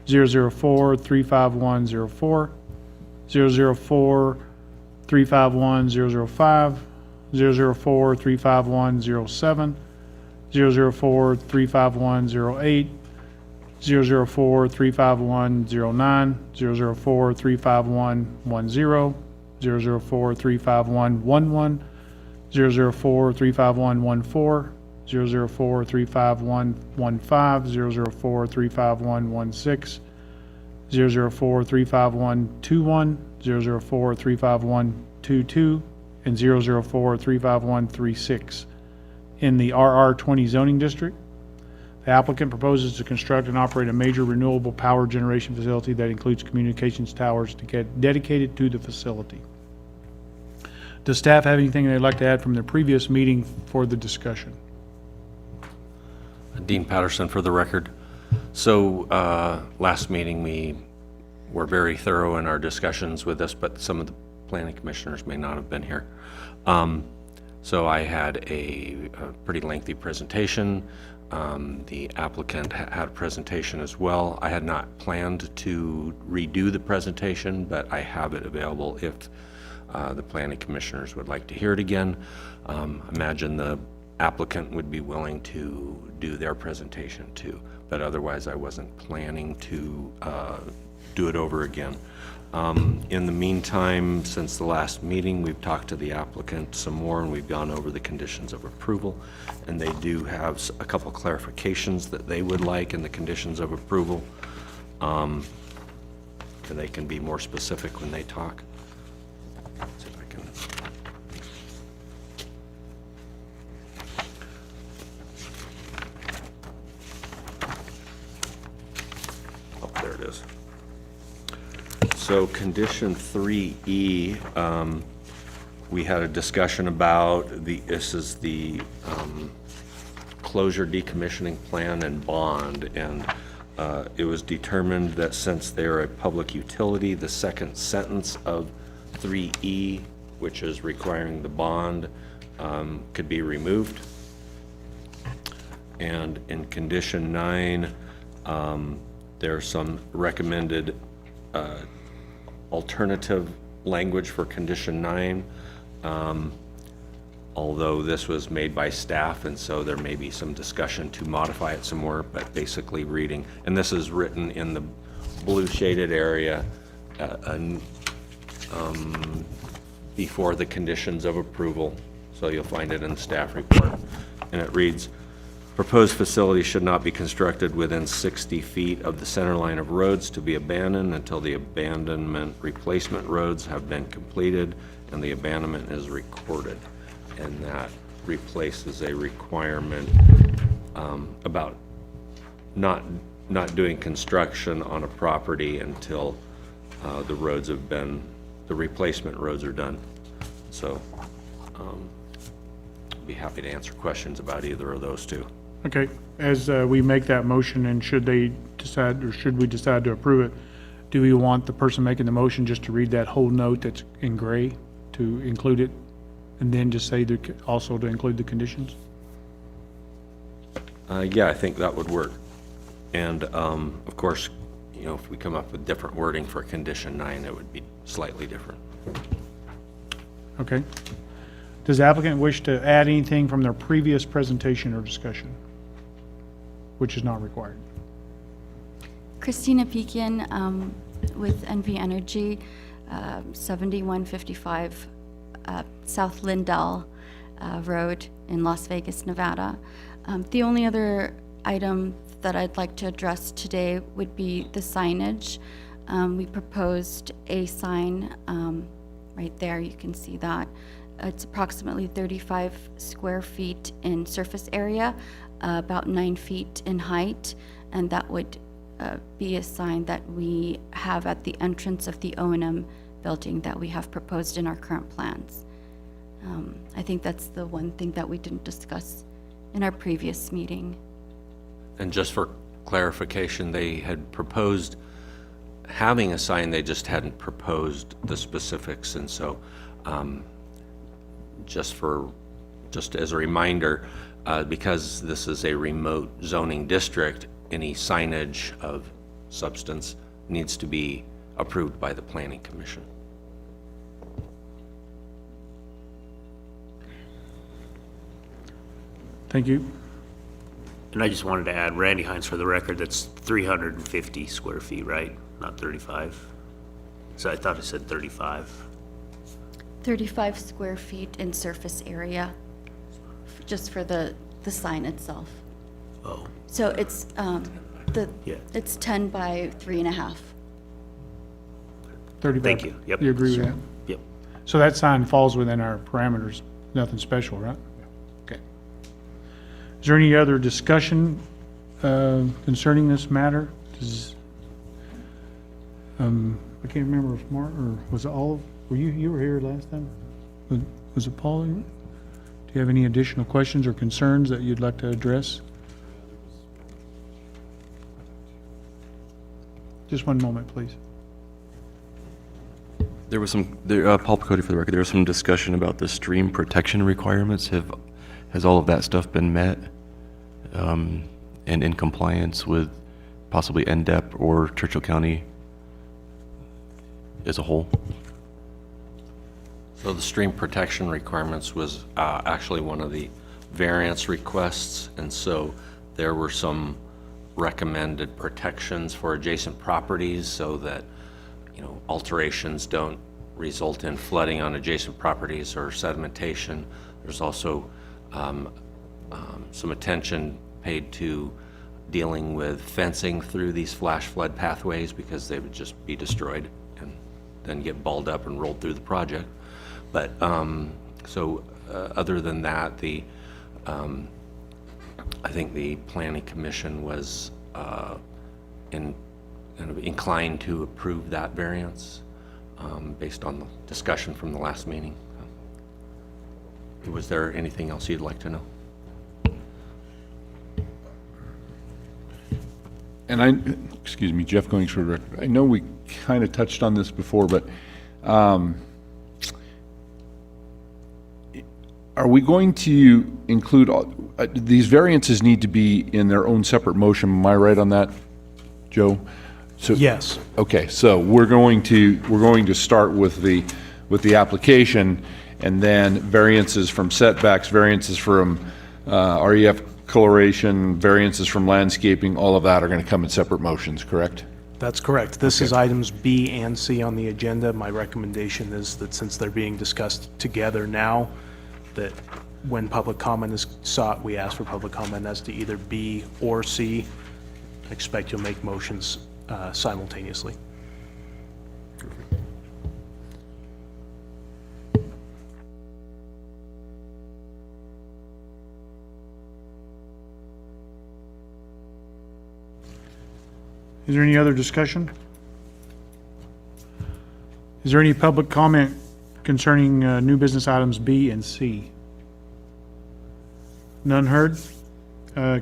004-35104, 004-35105, 004-35107, 004-35108, 004-35109, 004-35110, 004-35111, 004-35114, 004-35115, 004-35116, 004-35121, 004-35122, and 004-35136 in the RR20 zoning district. The applicant proposes to construct and operate a major renewable power generation facility that includes communications towers to get dedicated to the facility. Does staff have anything they'd like to add from the previous meeting for the discussion? Dean Patterson for the record. So last meeting, we were very thorough in our discussions with this, but some of the planning commissioners may not have been here. So I had a pretty lengthy presentation. The applicant had a presentation as well. I had not planned to redo the presentation, but I have it available if the planning commissioners would like to hear it again. Imagine the applicant would be willing to do their presentation too, but otherwise I wasn't planning to do it over again. In the meantime, since the last meeting, we've talked to the applicant some more and we've gone over the conditions of approval, and they do have a couple clarifications that they would like in the conditions of approval. And they can be more specific when they talk. Let's see if I can. Oh, there it is. So condition 3E, we had a discussion about this is the closure decommissioning plan and bond, and it was determined that since they're a public utility, the second sentence of 3E, which is requiring the bond, could be removed. And in condition 9, there's some recommended alternative language for condition 9, although this was made by staff, and so there may be some discussion to modify it some more, but basically reading, and this is written in the blue shaded area before the conditions of approval, so you'll find it in the staff report, and it reads, proposed facility should not be constructed within 60 feet of the center line of roads to be abandoned until the abandonment replacement roads have been completed and the abandonment is recorded. And that replaces a requirement about not doing construction on a property until the roads have been, the replacement roads are done. So I'd be happy to answer questions about either of those two. Okay, as we make that motion, and should they decide, or should we decide to approve it, do we want the person making the motion just to read that whole note that's in gray to include it, and then just say also to include the conditions? Yeah, I think that would work. And, of course, you know, if we come up with different wording for condition 9, it would be slightly different. Okay. Does the applicant wish to add anything from their previous presentation or discussion, which is not required? Christina Pekian with NV Energy, 7155 South Lindell Road in Las Vegas, Nevada. The only other item that I'd like to address today would be the signage. We proposed a sign right there, you can see that. It's approximately 35 square feet in surface area, about 9 feet in height, and that would be a sign that we have at the entrance of the O&M building that we have proposed in our current plans. I think that's the one thing that we didn't discuss in our previous meeting. And just for clarification, they had proposed having a sign, they just hadn't proposed the specifics. And so just as a reminder, because this is a remote zoning district, any signage of substance needs to be approved by the Planning Commission. Thank you. And I just wanted to add, Randy Hines, for the record, that's 350 square feet, right? Not 35? So I thought it said 35. 35 square feet in surface area, just for the sign itself. Oh, So it's, Yeah. it's 10 by 3.5. 35. thank you. Yep. You agree with that? Yep. So that sign falls within our parameters, nothing special, right? Okay. Is there any other discussion concerning this matter? I can't remember if Mark, or was it Olive? You were here last time? Was it Paul? Do you have any additional questions or concerns that you'd like to address? Just one moment, please. There was some, Paul Picotti for the record, there was some discussion about the stream protection requirements. Has all of that stuff been met and in compliance with possibly NDEP or Churchill County as a whole? So the stream protection requirements was actually one of the variance requests, and so there were some recommended protections for adjacent properties so that, you know, alterations don't result in flooding on adjacent properties or sedimentation. There's also some attention paid to dealing with fencing through these flash flood pathways because they would just be destroyed and then get balled up and rolled through the project. But other than that, I think the Planning Commission was inclined to approve that variance based on the discussion from the last meeting. Was there anything else you'd like to know? And excuse me, Jeff Goings for the record. I know we kind of touched on this before, but are we going to include, these variances need to be in their own separate motion, am I right on that, Joe? So, Yes. okay, so we're going to start with the application, and then variances from setbacks, variances from REF coloration, variances from landscaping, all of that are going to come in separate motions, correct? That's correct. This is items B and C on the agenda. My recommendation is that since they're being discussed together now, that when public comment is sought, we ask for public comment as to either B or C. I expect you'll make motions simultaneously. Is there any other discussion? Is there any public comment concerning new business items B and C? None heard?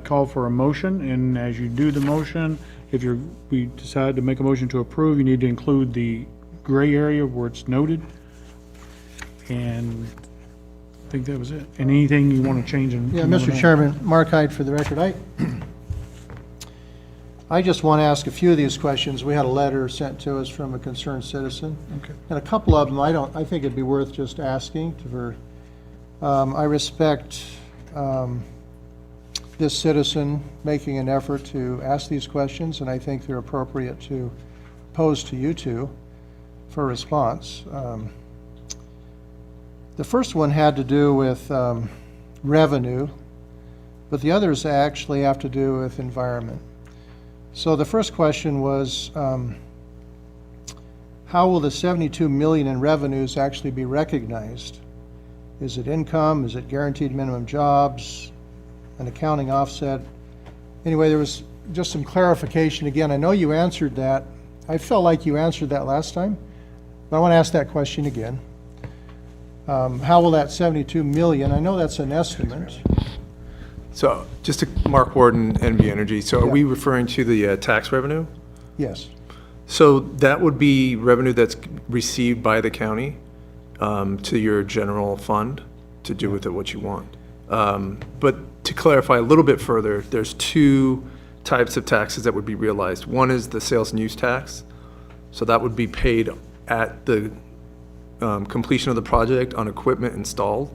Call for a motion, and as you do the motion, if we decide to make a motion to approve, you need to include the gray area where it's noted. And I think that was it. And anything you want to change in? Yeah, Mr. Chairman, Mark Hyde for the record. I just want to ask a few of these questions. We had a letter sent to us from a concerned citizen. Okay. And a couple of them, I think it'd be worth just asking I respect this citizen making an effort to ask these questions, and I think they're appropriate to pose to you two for a response. The first one had to do with revenue, but the others actually have to do with environment. So the first question was, how will the 72 million in revenues actually be recognized? Is it income? Is it guaranteed minimum jobs? An accounting offset? Anyway, there was just some clarification. Again, I know you answered that. I felt like you answered that last time, but I want to ask that question again. How will that 72 million, I know that's an estimate. So, just to Mark Warden, NV Energy, so are we referring to the tax revenue? Yes. So that would be revenue that's received by the county to your general fund to do with it what you want. But to clarify a little bit further, there's two types of taxes that would be realized. One is the sales and use tax. So that would be paid at the completion of the project on equipment installed.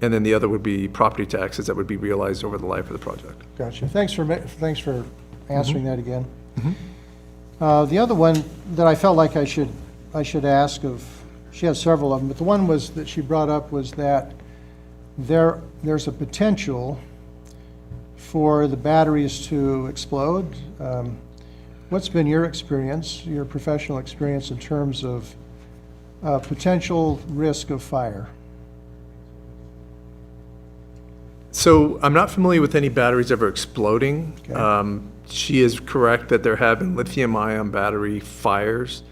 And then the other would be property taxes that would be realized over the life of the project. Gotcha. Thanks for answering that again. The other one that I felt like I should ask of, she has several of them, but the one was that she brought up was that there's a potential for the batteries to explode. What's been your experience, your professional experience in terms of potential risk of fire? So I'm not familiar with any batteries ever exploding. Okay. She is correct that there have been lithium-ion battery fires.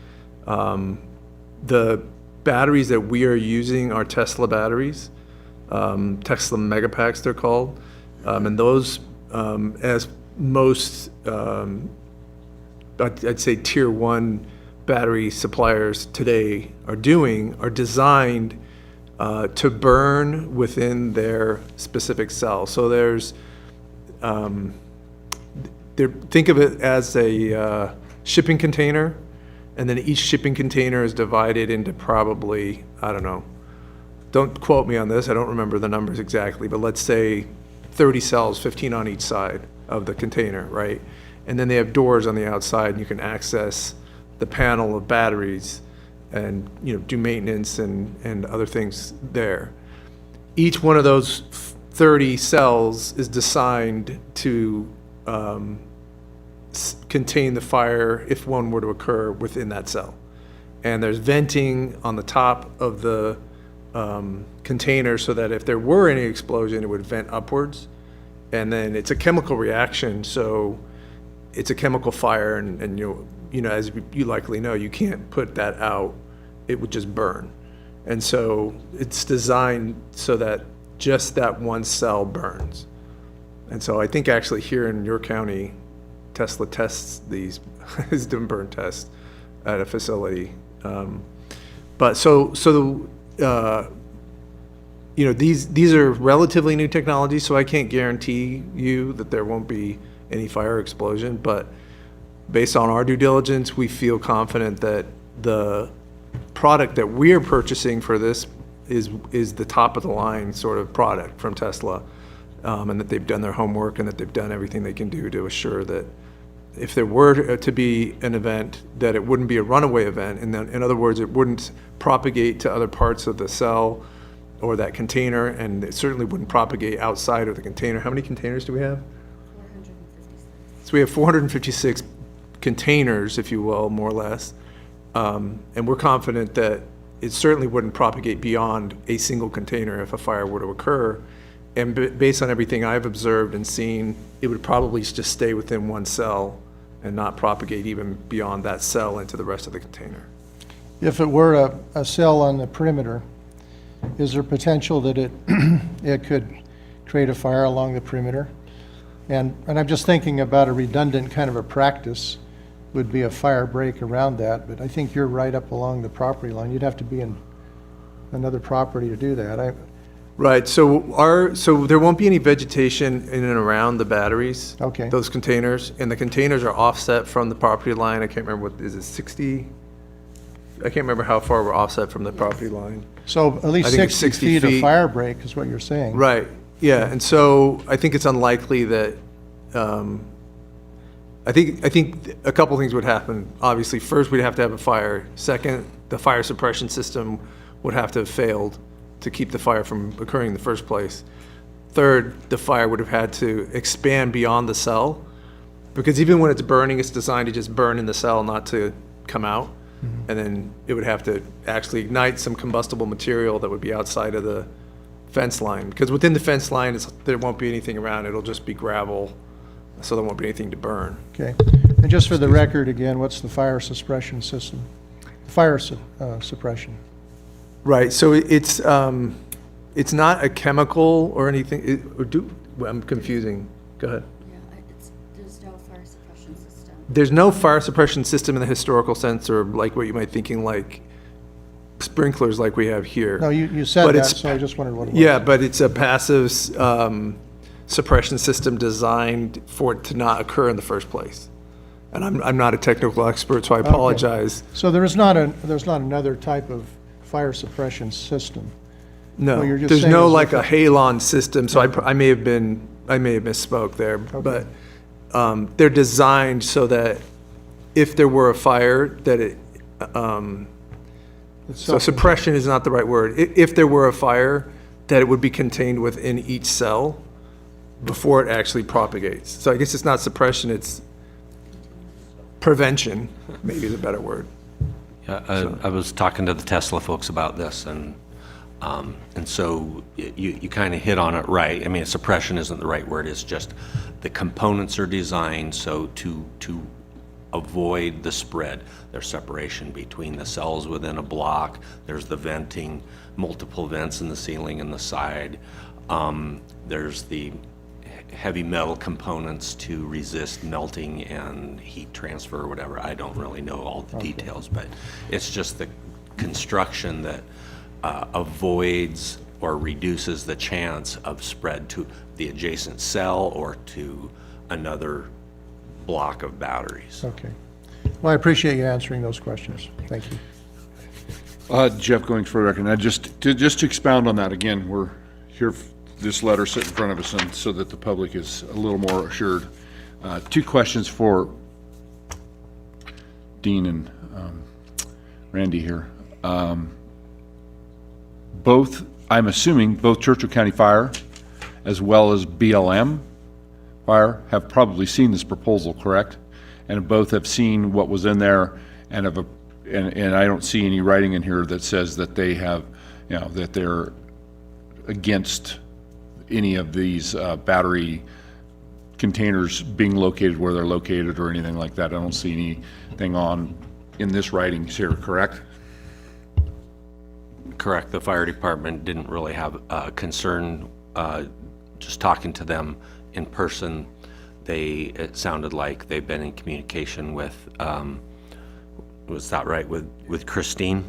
The batteries that we are using are Tesla batteries, Tesla Megapacks they're called. And those, as most, I'd say tier one battery suppliers today are doing, are designed to burn within their specific cell. So there's, think of it as a shipping container, and then each shipping container is divided into probably, I don't know, don't quote me on this, I don't remember the numbers exactly, but let's say 30 cells, 15 on each side of the container, right? And then they have doors on the outside, and you can access the panel of batteries and do maintenance and other things there. Each one of those 30 cells is designed to contain the fire if one were to occur within that cell. And there's venting on the top of the container so that if there were any explosion, it would vent upwards. And then it's a chemical reaction, so it's a chemical fire, and as you likely know, you can't put that out. It would just burn. And so it's designed so that just that one cell burns. And so I think actually here in your county, Tesla tests these, is doing burn tests at a facility. But these are relatively new technologies, so I can't guarantee you that there won't be any fire explosion, but based on our due diligence, we feel confident that the product that we're purchasing for this is the top of the line sort of product from Tesla, and that they've done their homework and that they've done everything they can do to assure that if there were to be an event, that it wouldn't be a runaway event, and then, in other words, it wouldn't propagate to other parts of the cell or that container, and it certainly wouldn't propagate outside of the container. How many containers do we have? 456. So we have 456 containers, if you will, more or less. And we're confident that it certainly wouldn't propagate beyond a single container if a fire were to occur. And based on everything I've observed and seen, it would probably just stay within one cell and not propagate even beyond that cell into the rest of the container. If it were a cell on the perimeter, is there potential that it could create a fire along the perimeter? And I'm just thinking about a redundant kind of a practice would be a fire break around that, but I think you're right up along the property line. You'd have to be in another property to do that. Right, so there won't be any vegetation in and around the batteries. Okay. Those containers, and the containers are offset from the property line. I can't remember what, is it 60? I can't remember how far we're offset from the property line. So at I least think it's 60 feet of fire break is what you're saying. Right, yeah, and so I think it's unlikely that, I think a couple things would happen. Obviously, first, we'd have to have a fire. Second, the fire suppression system would have to have failed to keep the fire from occurring in the first place. Third, the fire would have had to expand beyond the cell, because even when it's burning, it's designed to just burn in the cell, not to come out. And then it would have to actually ignite some combustible material that would be outside of the fence line. Because within the fence line, there won't be anything around, it'll just be gravel, so there won't be anything to burn. Okay. And just for the record, again, what's the fire suppression system? Fire suppression. Right, so it's not a chemical or anything, I'm confusing, go ahead. There's no fire suppression system. There's no fire suppression system in the historical sense, or like what you might thinking like sprinklers like we have here. No, you said But that, it's- so I just wondered what it was. Yeah, but it's a passive suppression system designed for it to not occur in the first place. And I'm not a technical expert, so I apologize. So there's not another type of fire suppression system? No, What you're just there's saying no is like if a halon system, so I may have misspoke there, but they're designed so that if there were a fire, that it, so suppression is not the right word. If there were a fire, that it would be contained within each cell before it actually propagates. So I guess it's not suppression, it's prevention, maybe is a better word. Yeah, I was talking to the Tesla folks about this, and so you kind of hit on it right. I mean, suppression isn't the right word, it's just the components are designed so to avoid the spread. There's separation between the cells within a block, there's the venting, multiple vents in the ceiling and the side. There's the heavy metal components to resist melting and heat transfer or whatever. I don't really know all the details, but it's just the construction that avoids or reduces the chance of spread to the adjacent cell or to another block of batteries. Okay. Well, I appreciate you answering those questions. Thank you. Jeff Goings for the record. Now, just to expound on that, again, we're here, this letter sit in front of us, and so that the public is a little more assured. Two questions for Dean and Randy here. Both, I'm assuming, both Churchill County Fire as well as BLM Fire have probably seen this proposal, correct? And both have seen what was in there, and and I don't see any writing in here that says that they have, that they're against any of these battery containers being located where they're located or anything like that. I don't see anything in this writing here, correct? Correct. The fire department didn't really have a concern. Just talking to them in person, it sounded like they've been in communication with, was that right, with Christine?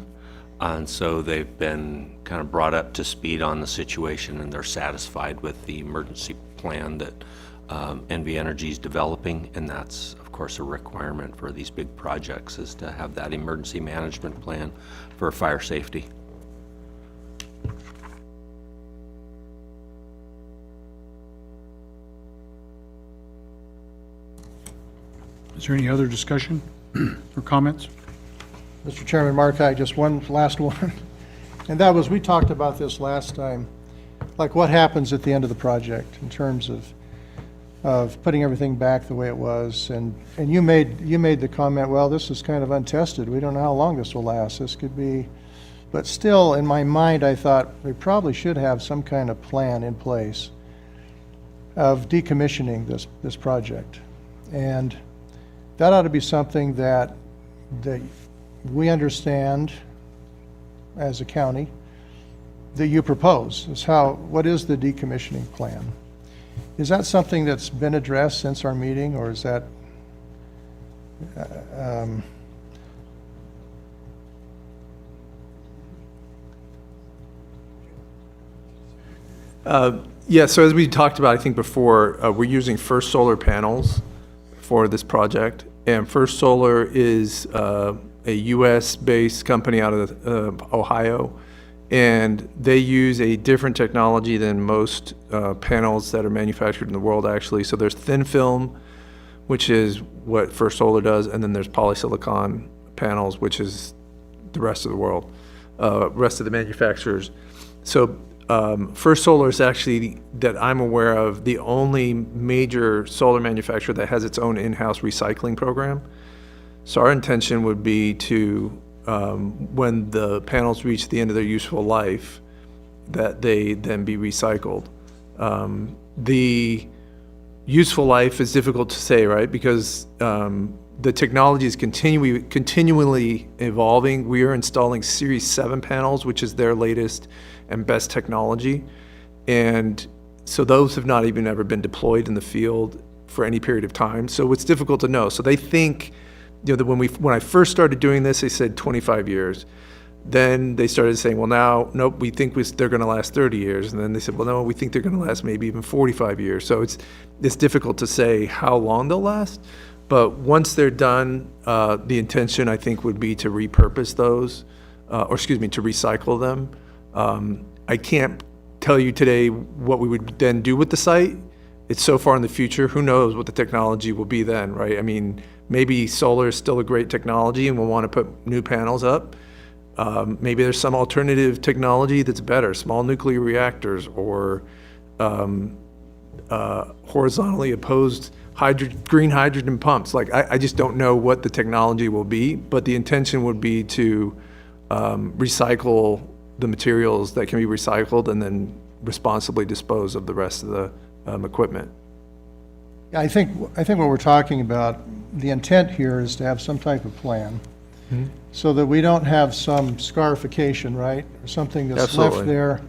And so they've been kind of brought up to speed on the situation, and they're satisfied with the emergency plan that NV Energy is developing, and that's, of course, a requirement for these big projects, is to have that emergency management plan for fire safety. Is there any other discussion or comments? Mr. Chairman, Mark, just one last one. And that was, we talked about this last time, like what happens at the end of the project in terms of putting everything back the way it was. And you made the comment, well, this is kind of untested. We don't know how long this will last. This could be, but still in my mind, I thought we probably should have some kind of plan in place of decommissioning this project. And that ought to be something that we understand as a county that you propose, is what is the decommissioning plan? Is that something that's been addressed since our meeting, or is that, Yeah, so as we talked about, I think before, we're using First Solar panels for this project. And First Solar is a US-based company out of Ohio. And they use a different technology than most panels that are manufactured in the world, actually. So there's thin film, which is what First Solar does, and then there's polysilicon panels, which is the rest of the world, rest of the manufacturers. So First Solar is actually, that I'm aware of, the only major solar manufacturer that has its own in-house recycling program. So our intention would be to, when the panels reach the end of their useful life, that they then be recycled. The useful life is difficult to say, right? Because the technology is continually evolving. We are installing Series 7 panels, which is their latest and best technology. And so those have not even ever been deployed in the field for any period of time. So it's difficult to know. So they think, you know, that when I first started doing this, they said 25 years. Then they started saying, well, now, nope, we think they're going to last 30 years. And then they said, well, no, we think they're going to last maybe even 45 years. So it's difficult to say how long they'll last. But once they're done, the intention, I think, would be to repurpose those, to recycle them. I can't tell you today what we would then do with the site. It's so far in the future. Who knows what the technology will be then, right? I mean, maybe solar is still a great technology and we'll want to put new panels up. Maybe there's some alternative technology that's better, small nuclear reactors or horizontally opposed green hydrogen pumps. Like, I just don't know what the technology will be, but the intention would be to recycle the materials that can be recycled and then responsibly dispose of the rest of the equipment. Yeah, I think what we're talking about, the intent here is to have some type of plan so that we don't have some scarification, right? Or something that's left there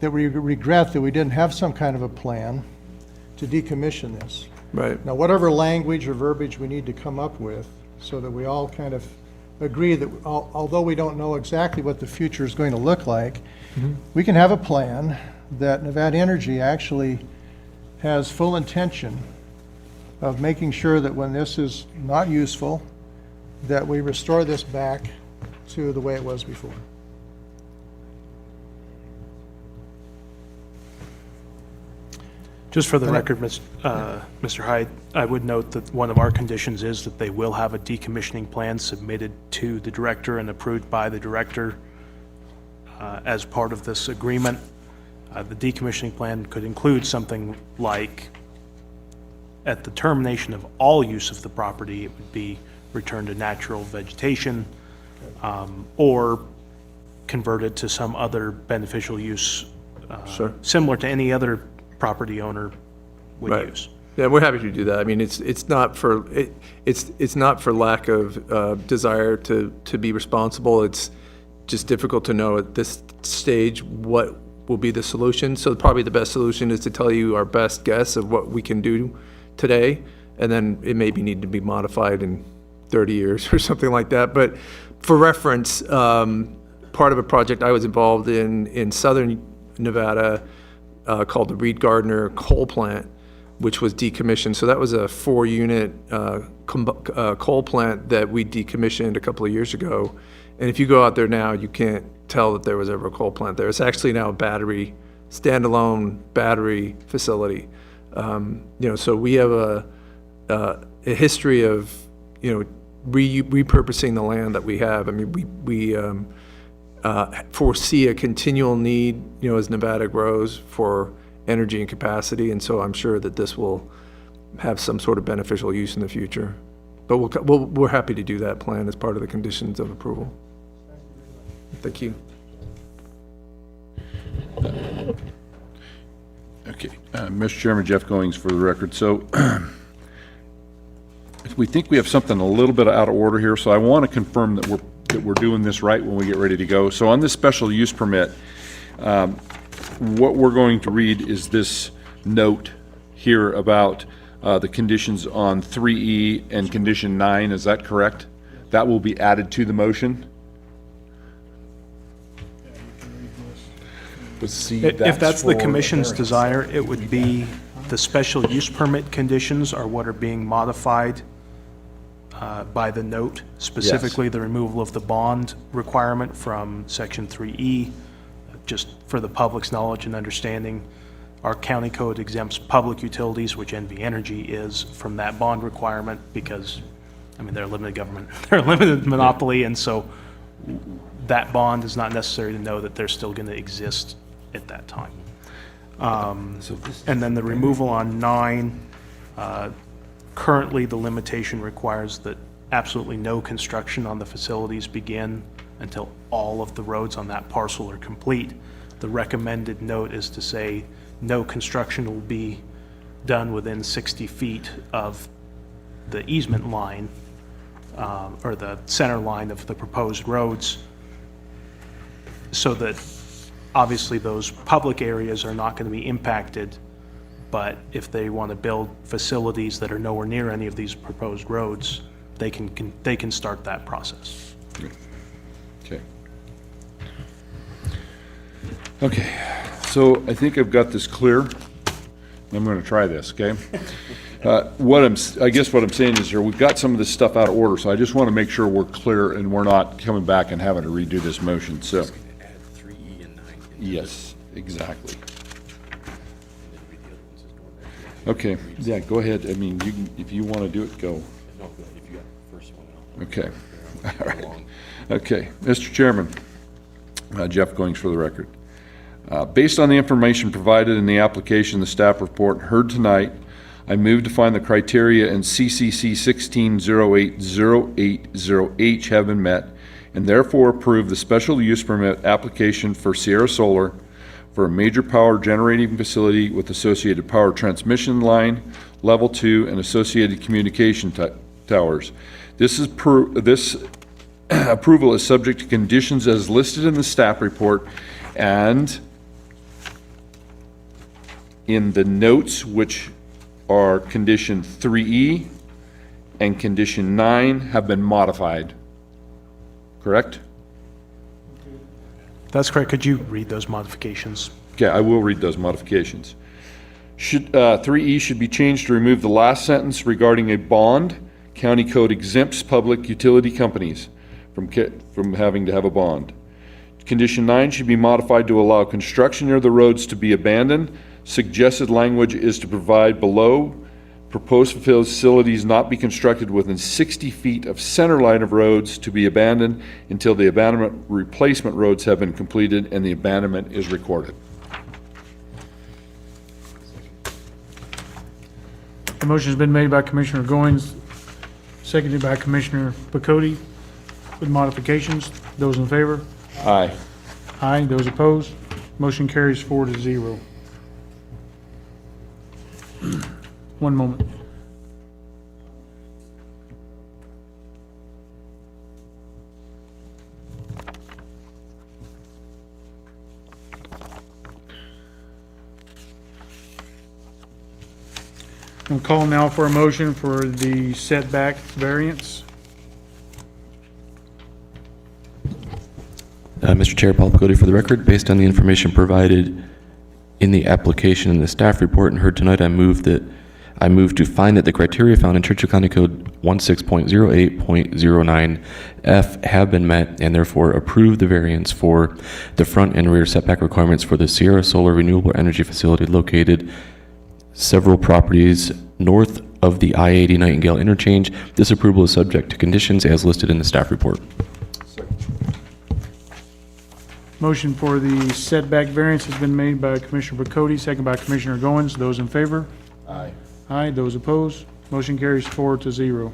that we regret that we didn't have some kind of a plan to decommission this. Right. Now, whatever language or verbiage we need to come up with so that we all kind of agree that although we don't know exactly what the future is going to look like, we can have a plan that Nevada Energy actually has full intention of making sure that when this is not useful, that we restore this back to the way it was before. Just for the record, Mr. Hyde, I would note that one of our conditions is that they will have a decommissioning plan submitted to the director and approved by the director as part of this agreement. The decommissioning plan could include something like, at the termination of all use of the property, it would be returned to natural vegetation, or converted to some other beneficial use similar to any other property owner would use. Yeah, we're happy to do that. I mean, it's not for lack of desire to be responsible. It's just difficult to know at this stage what will be the solution. So probably the best solution is to tell you our best guess of what we can do today, and then it maybe need to be modified in 30 years or something like that. But for reference, part of a project I was involved in southern Nevada called the Reed Gardner coal plant, which was decommissioned. So that was a 4-unit coal plant that we decommissioned a couple of years ago. And if you go out there now, you can't tell that there was ever a coal plant there. It's actually now a standalone battery facility. So we have a history of, repurposing the land that we have. I mean, we foresee a continual need, as Nevada grows, for energy and capacity, and so I'm sure that this will have some sort of beneficial use in the future. But we're happy to do that plan as part of the conditions of approval. Thank you. Okay, Mr. Chairman, Jeff Goings for the record. So we think we have something a little bit out of order here, so I want to confirm that we're doing this right when we get ready to go. So on this special use permit, what we're going to read is this note here about the conditions on 3E and condition 9, is that correct? That will be added to the motion? Let's see, If that's the for commission's variance. desire, it would be the special use permit conditions are what are being modified by the note, specifically the removal of the bond requirement from section 3E. Just for the public's knowledge and understanding, our county code exempts public utilities, which NV Energy is, from that bond requirement because, I mean, they're a limited government, they're a limited monopoly, and so that bond is not necessary to know that they're still going to exist at that time. And then the removal on 9, currently the limitation requires that absolutely no construction on the facilities begin until all of the roads on that parcel are complete. The recommended note is to say no construction will be done within 60 feet of the easement line, or the center line of the proposed roads, so that obviously those public areas are not going to be impacted, but if they want to build facilities that are nowhere near any of these proposed roads, they can start that process. Okay. Okay, so I think I've got this clear. I'm going to try this, okay? I guess what I'm saying is here, we've got some of this stuff out of order, so I just want to make sure we're clear and we're not coming back and having to redo this motion, so. Add 3E and 9. Yes, exactly. Okay, yeah, go ahead. I mean, you can, if you want to do it, go. No, if you got the first one, I'll. Okay, all right. Okay, Mr. Chairman, Jeff Goings for the record. Based on the information provided in the application, the staff report heard tonight, I move to find the criteria in CCC 16080880H have been met, and therefore approve the special use permit application for Sierra Solar for a major power generating facility with associated power transmission line, level 2, and associated communication towers. This approval is subject to conditions as listed in the staff report and in the notes, which are condition 3E and condition 9 have been modified. Correct? That's correct. Could you read those modifications? Okay, I will read those modifications. 3E should be changed to remove the last sentence regarding a bond. County code exempts public utility companies from having to have a bond. Condition 9 should be modified to allow construction near the roads to be abandoned. Suggested language is to provide below proposed facilities not be constructed within 60 feet of center line of roads to be abandoned until the abandonment replacement roads have been completed and the abandonment is recorded. The motion has been made by Commissioner Goins, seconded by Commissioner Bocote with modifications. Those in favor? Aye. Aye. Those opposed? Motion carries 4-0. One moment. We'll call now for a motion for the setback variance. Mr. Chair, Paul Bocote for the record. Based on the information provided in the application and the staff report and heard tonight, I move to find that the criteria found in Churchill County Code 16.08.09F have been met and therefore approve the variance for the front and rear setback requirements for the Sierra Solar Renewable Energy Facility located several properties north of the I-80 Nightingale interchange. This approval is subject to conditions as listed in the staff report. Motion for the setback variance has been made by Commissioner Bocote, second by Commissioner Goins. Those in favor? Aye. Aye. Those opposed? Motion carries 4-0.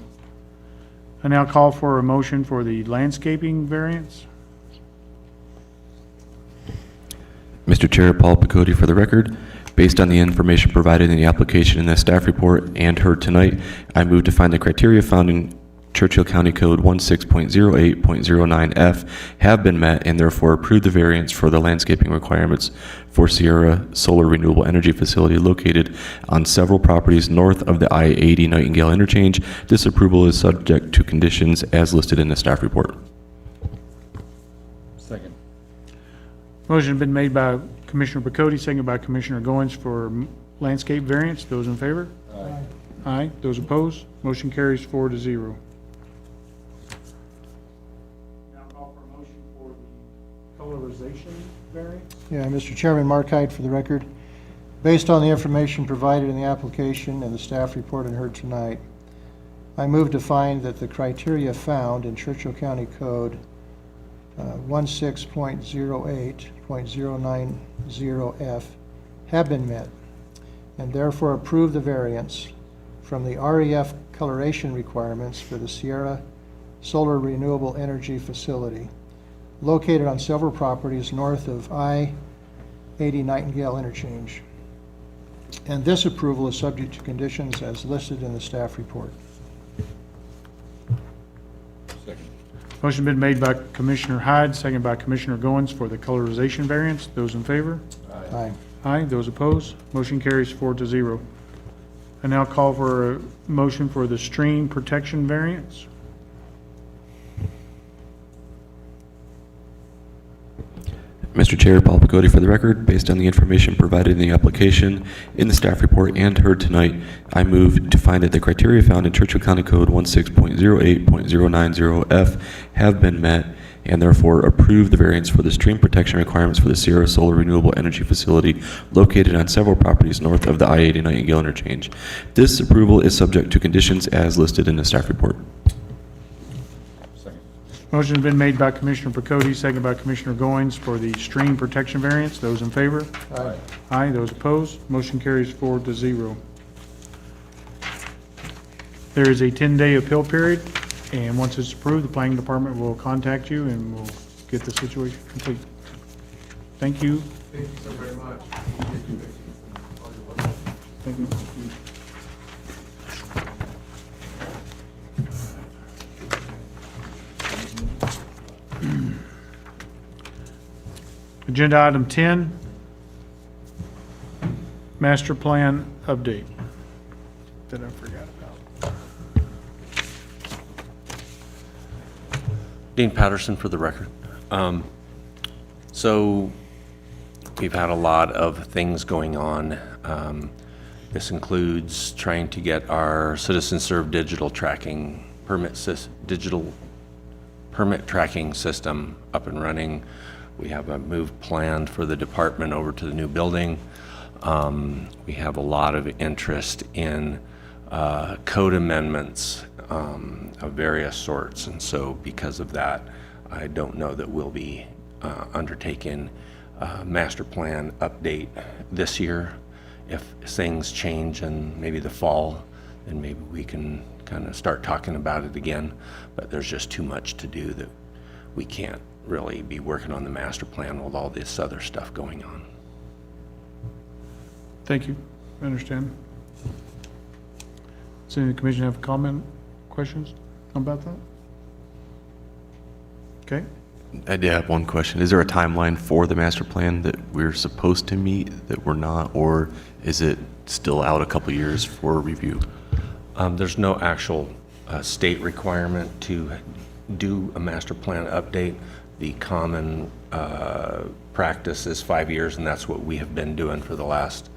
I now call for a motion for the landscaping variance. Mr. Chair, Paul Bocote for the record. Based on the information provided in the application and the staff report and heard tonight, I move to find the criteria found in Churchill County Code 16.08.09F have been met and therefore approve the variance for the landscaping requirements for Sierra Solar Renewable Energy Facility located on several properties north of the I-80 Nightingale interchange. This approval is subject to conditions as listed in the staff report. Second. Motion been made by Commissioner Bocote, seconded by Commissioner Goins for landscape variance. Those in favor? Aye. Aye. Those opposed? Motion carries 4-0. Now call for a motion for the colorization variance. Yeah, Mr. Chairman, Mark Hyde for the record. Based on the information provided in the application and the staff report and heard tonight, I move to find that the criteria found in Churchill County Code 16.08.090F have been met, and therefore approve the variance from the REF coloration requirements for the Sierra Solar Renewable Energy Facility located on several properties north of I-80 Nightingale interchange. And this approval is subject to conditions as listed in the staff report. Motion been made by Commissioner Hyde, seconded by Commissioner Goins for the colorization variance. Those in favor? Aye. Aye. Those opposed? Motion carries 4-0. I now call for a motion for the stream protection variance. Mr. Chair, Paul Bocote for the record. Based on the information provided in the application, in the staff report, and heard tonight, I move to find that the criteria found in Churchill County Code 16.08.090F have been met, and therefore approve the variance for the stream protection requirements for the Sierra Solar Renewable Energy Facility located on several properties north of the I-80 Nightingale interchange. This approval is subject to conditions as listed in the staff report. Motion has been made by Commissioner Bocote, seconded by Commissioner Goins for the stream protection variance. Those in favor? Aye. Aye. Those opposed? Motion carries 4-0. There is a 10-day appeal period, and once it's approved, the planning department will contact you and we'll get the situation complete. Thank you. Thank you so very much. Thank you. Agenda item 10, master plan update that I forgot about. Dean Patterson for the record. So we've had a lot of things going on. This includes trying to get our Citizen Serve digital tracking digital permit tracking system up and running. We have a move planned for the department over to the new building. We have a lot of interest in code amendments of various sorts, and so because of that, I don't know that we'll be undertaking a master plan update this year. If things change in maybe the fall, then maybe we can kind of start talking about it again, but there's just too much to do that we can't really be working on the master plan with all this other stuff going on. Thank you. I understand. Does any of the commission have comment, questions about that? Okay. I did have one question. Is there a timeline for the master plan that we're supposed to meet that we're not, or is it still out a couple years for review? There's no actual state requirement to do a master plan update. The common practice is 5 years, and that's what we have been doing for the last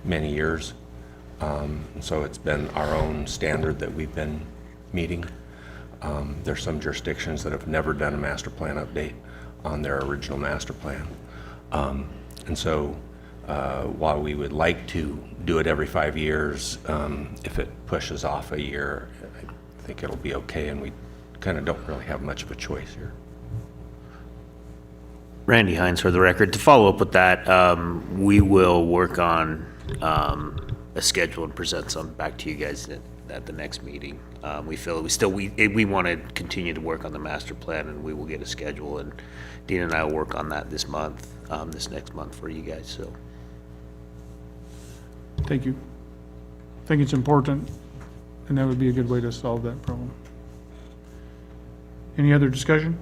many years. So it's been our own standard that we've been meeting. There's some jurisdictions that have never done a master plan update on their original master plan. And so while we would like to do it every 5 years, if it pushes off a year, I think it'll be okay, and we kind of don't really have much of a choice here. Randy Hines for the record. To follow up with that, we will work on a schedule and present some back to you guys at the next meeting. We feel we want to continue to work on the master plan, and we will get a schedule, and Dean and I will work on that this month, this next month for you guys. So, Thank you. I think it's important, and that would be a good way to solve that problem. Any other discussion?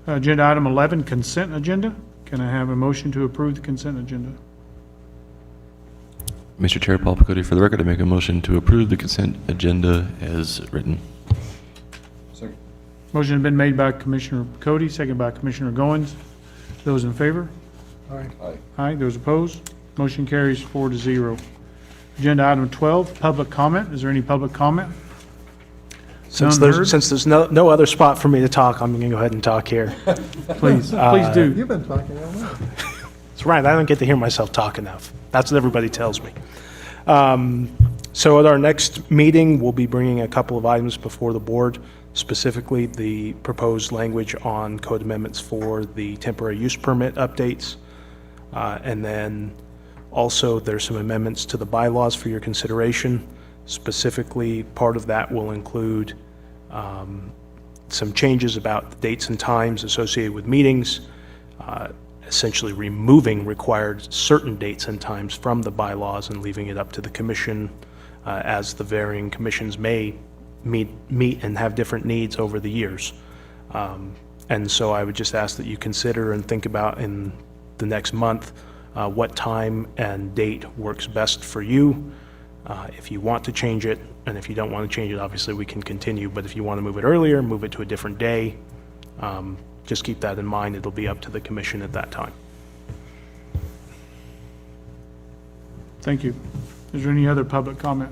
Agenda item 11, consent agenda. Can I have a motion to approve the consent agenda? Mr. Chair, Paul Picotti, for the record, I make a motion to approve the consent agenda as written. Motion has been made by Commissioner Cody, second by Commissioner Goins. Those in favor? Aye. Aye. Those opposed? Motion carries 4-0. Agenda item 12, public comment. Is there any public comment? Since None heard? there's no other spot for me to talk, I'm going to go ahead and talk here. Please do. You've been talking all night. That's right, I don't get to hear myself talk enough. That's what everybody tells me. So at our next meeting, we'll be bringing a couple of items before the board, specifically the proposed language on code amendments for the temporary use permit updates. And then also there's some amendments to the bylaws for your consideration. Specifically, part of that will include some changes about the dates and times associated with meetings, essentially removing required certain dates and times from the bylaws and leaving it up to the commission as the varying commissions may meet and have different needs over the years. And so I would just ask that you consider and think about in the next month what time and date works best for you. If you want to change it, and if you don't want to change it, obviously we can continue, but if you want to move it earlier, move it to a different day, just keep that in mind. It'll be up to the commission at that time. Thank you. Is there any other public comment?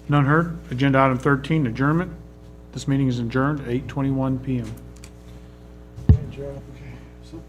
None heard. Agenda item 13, adjournment. This meeting is adjourned at 8:21 PM. Hey, Joe. Okay, so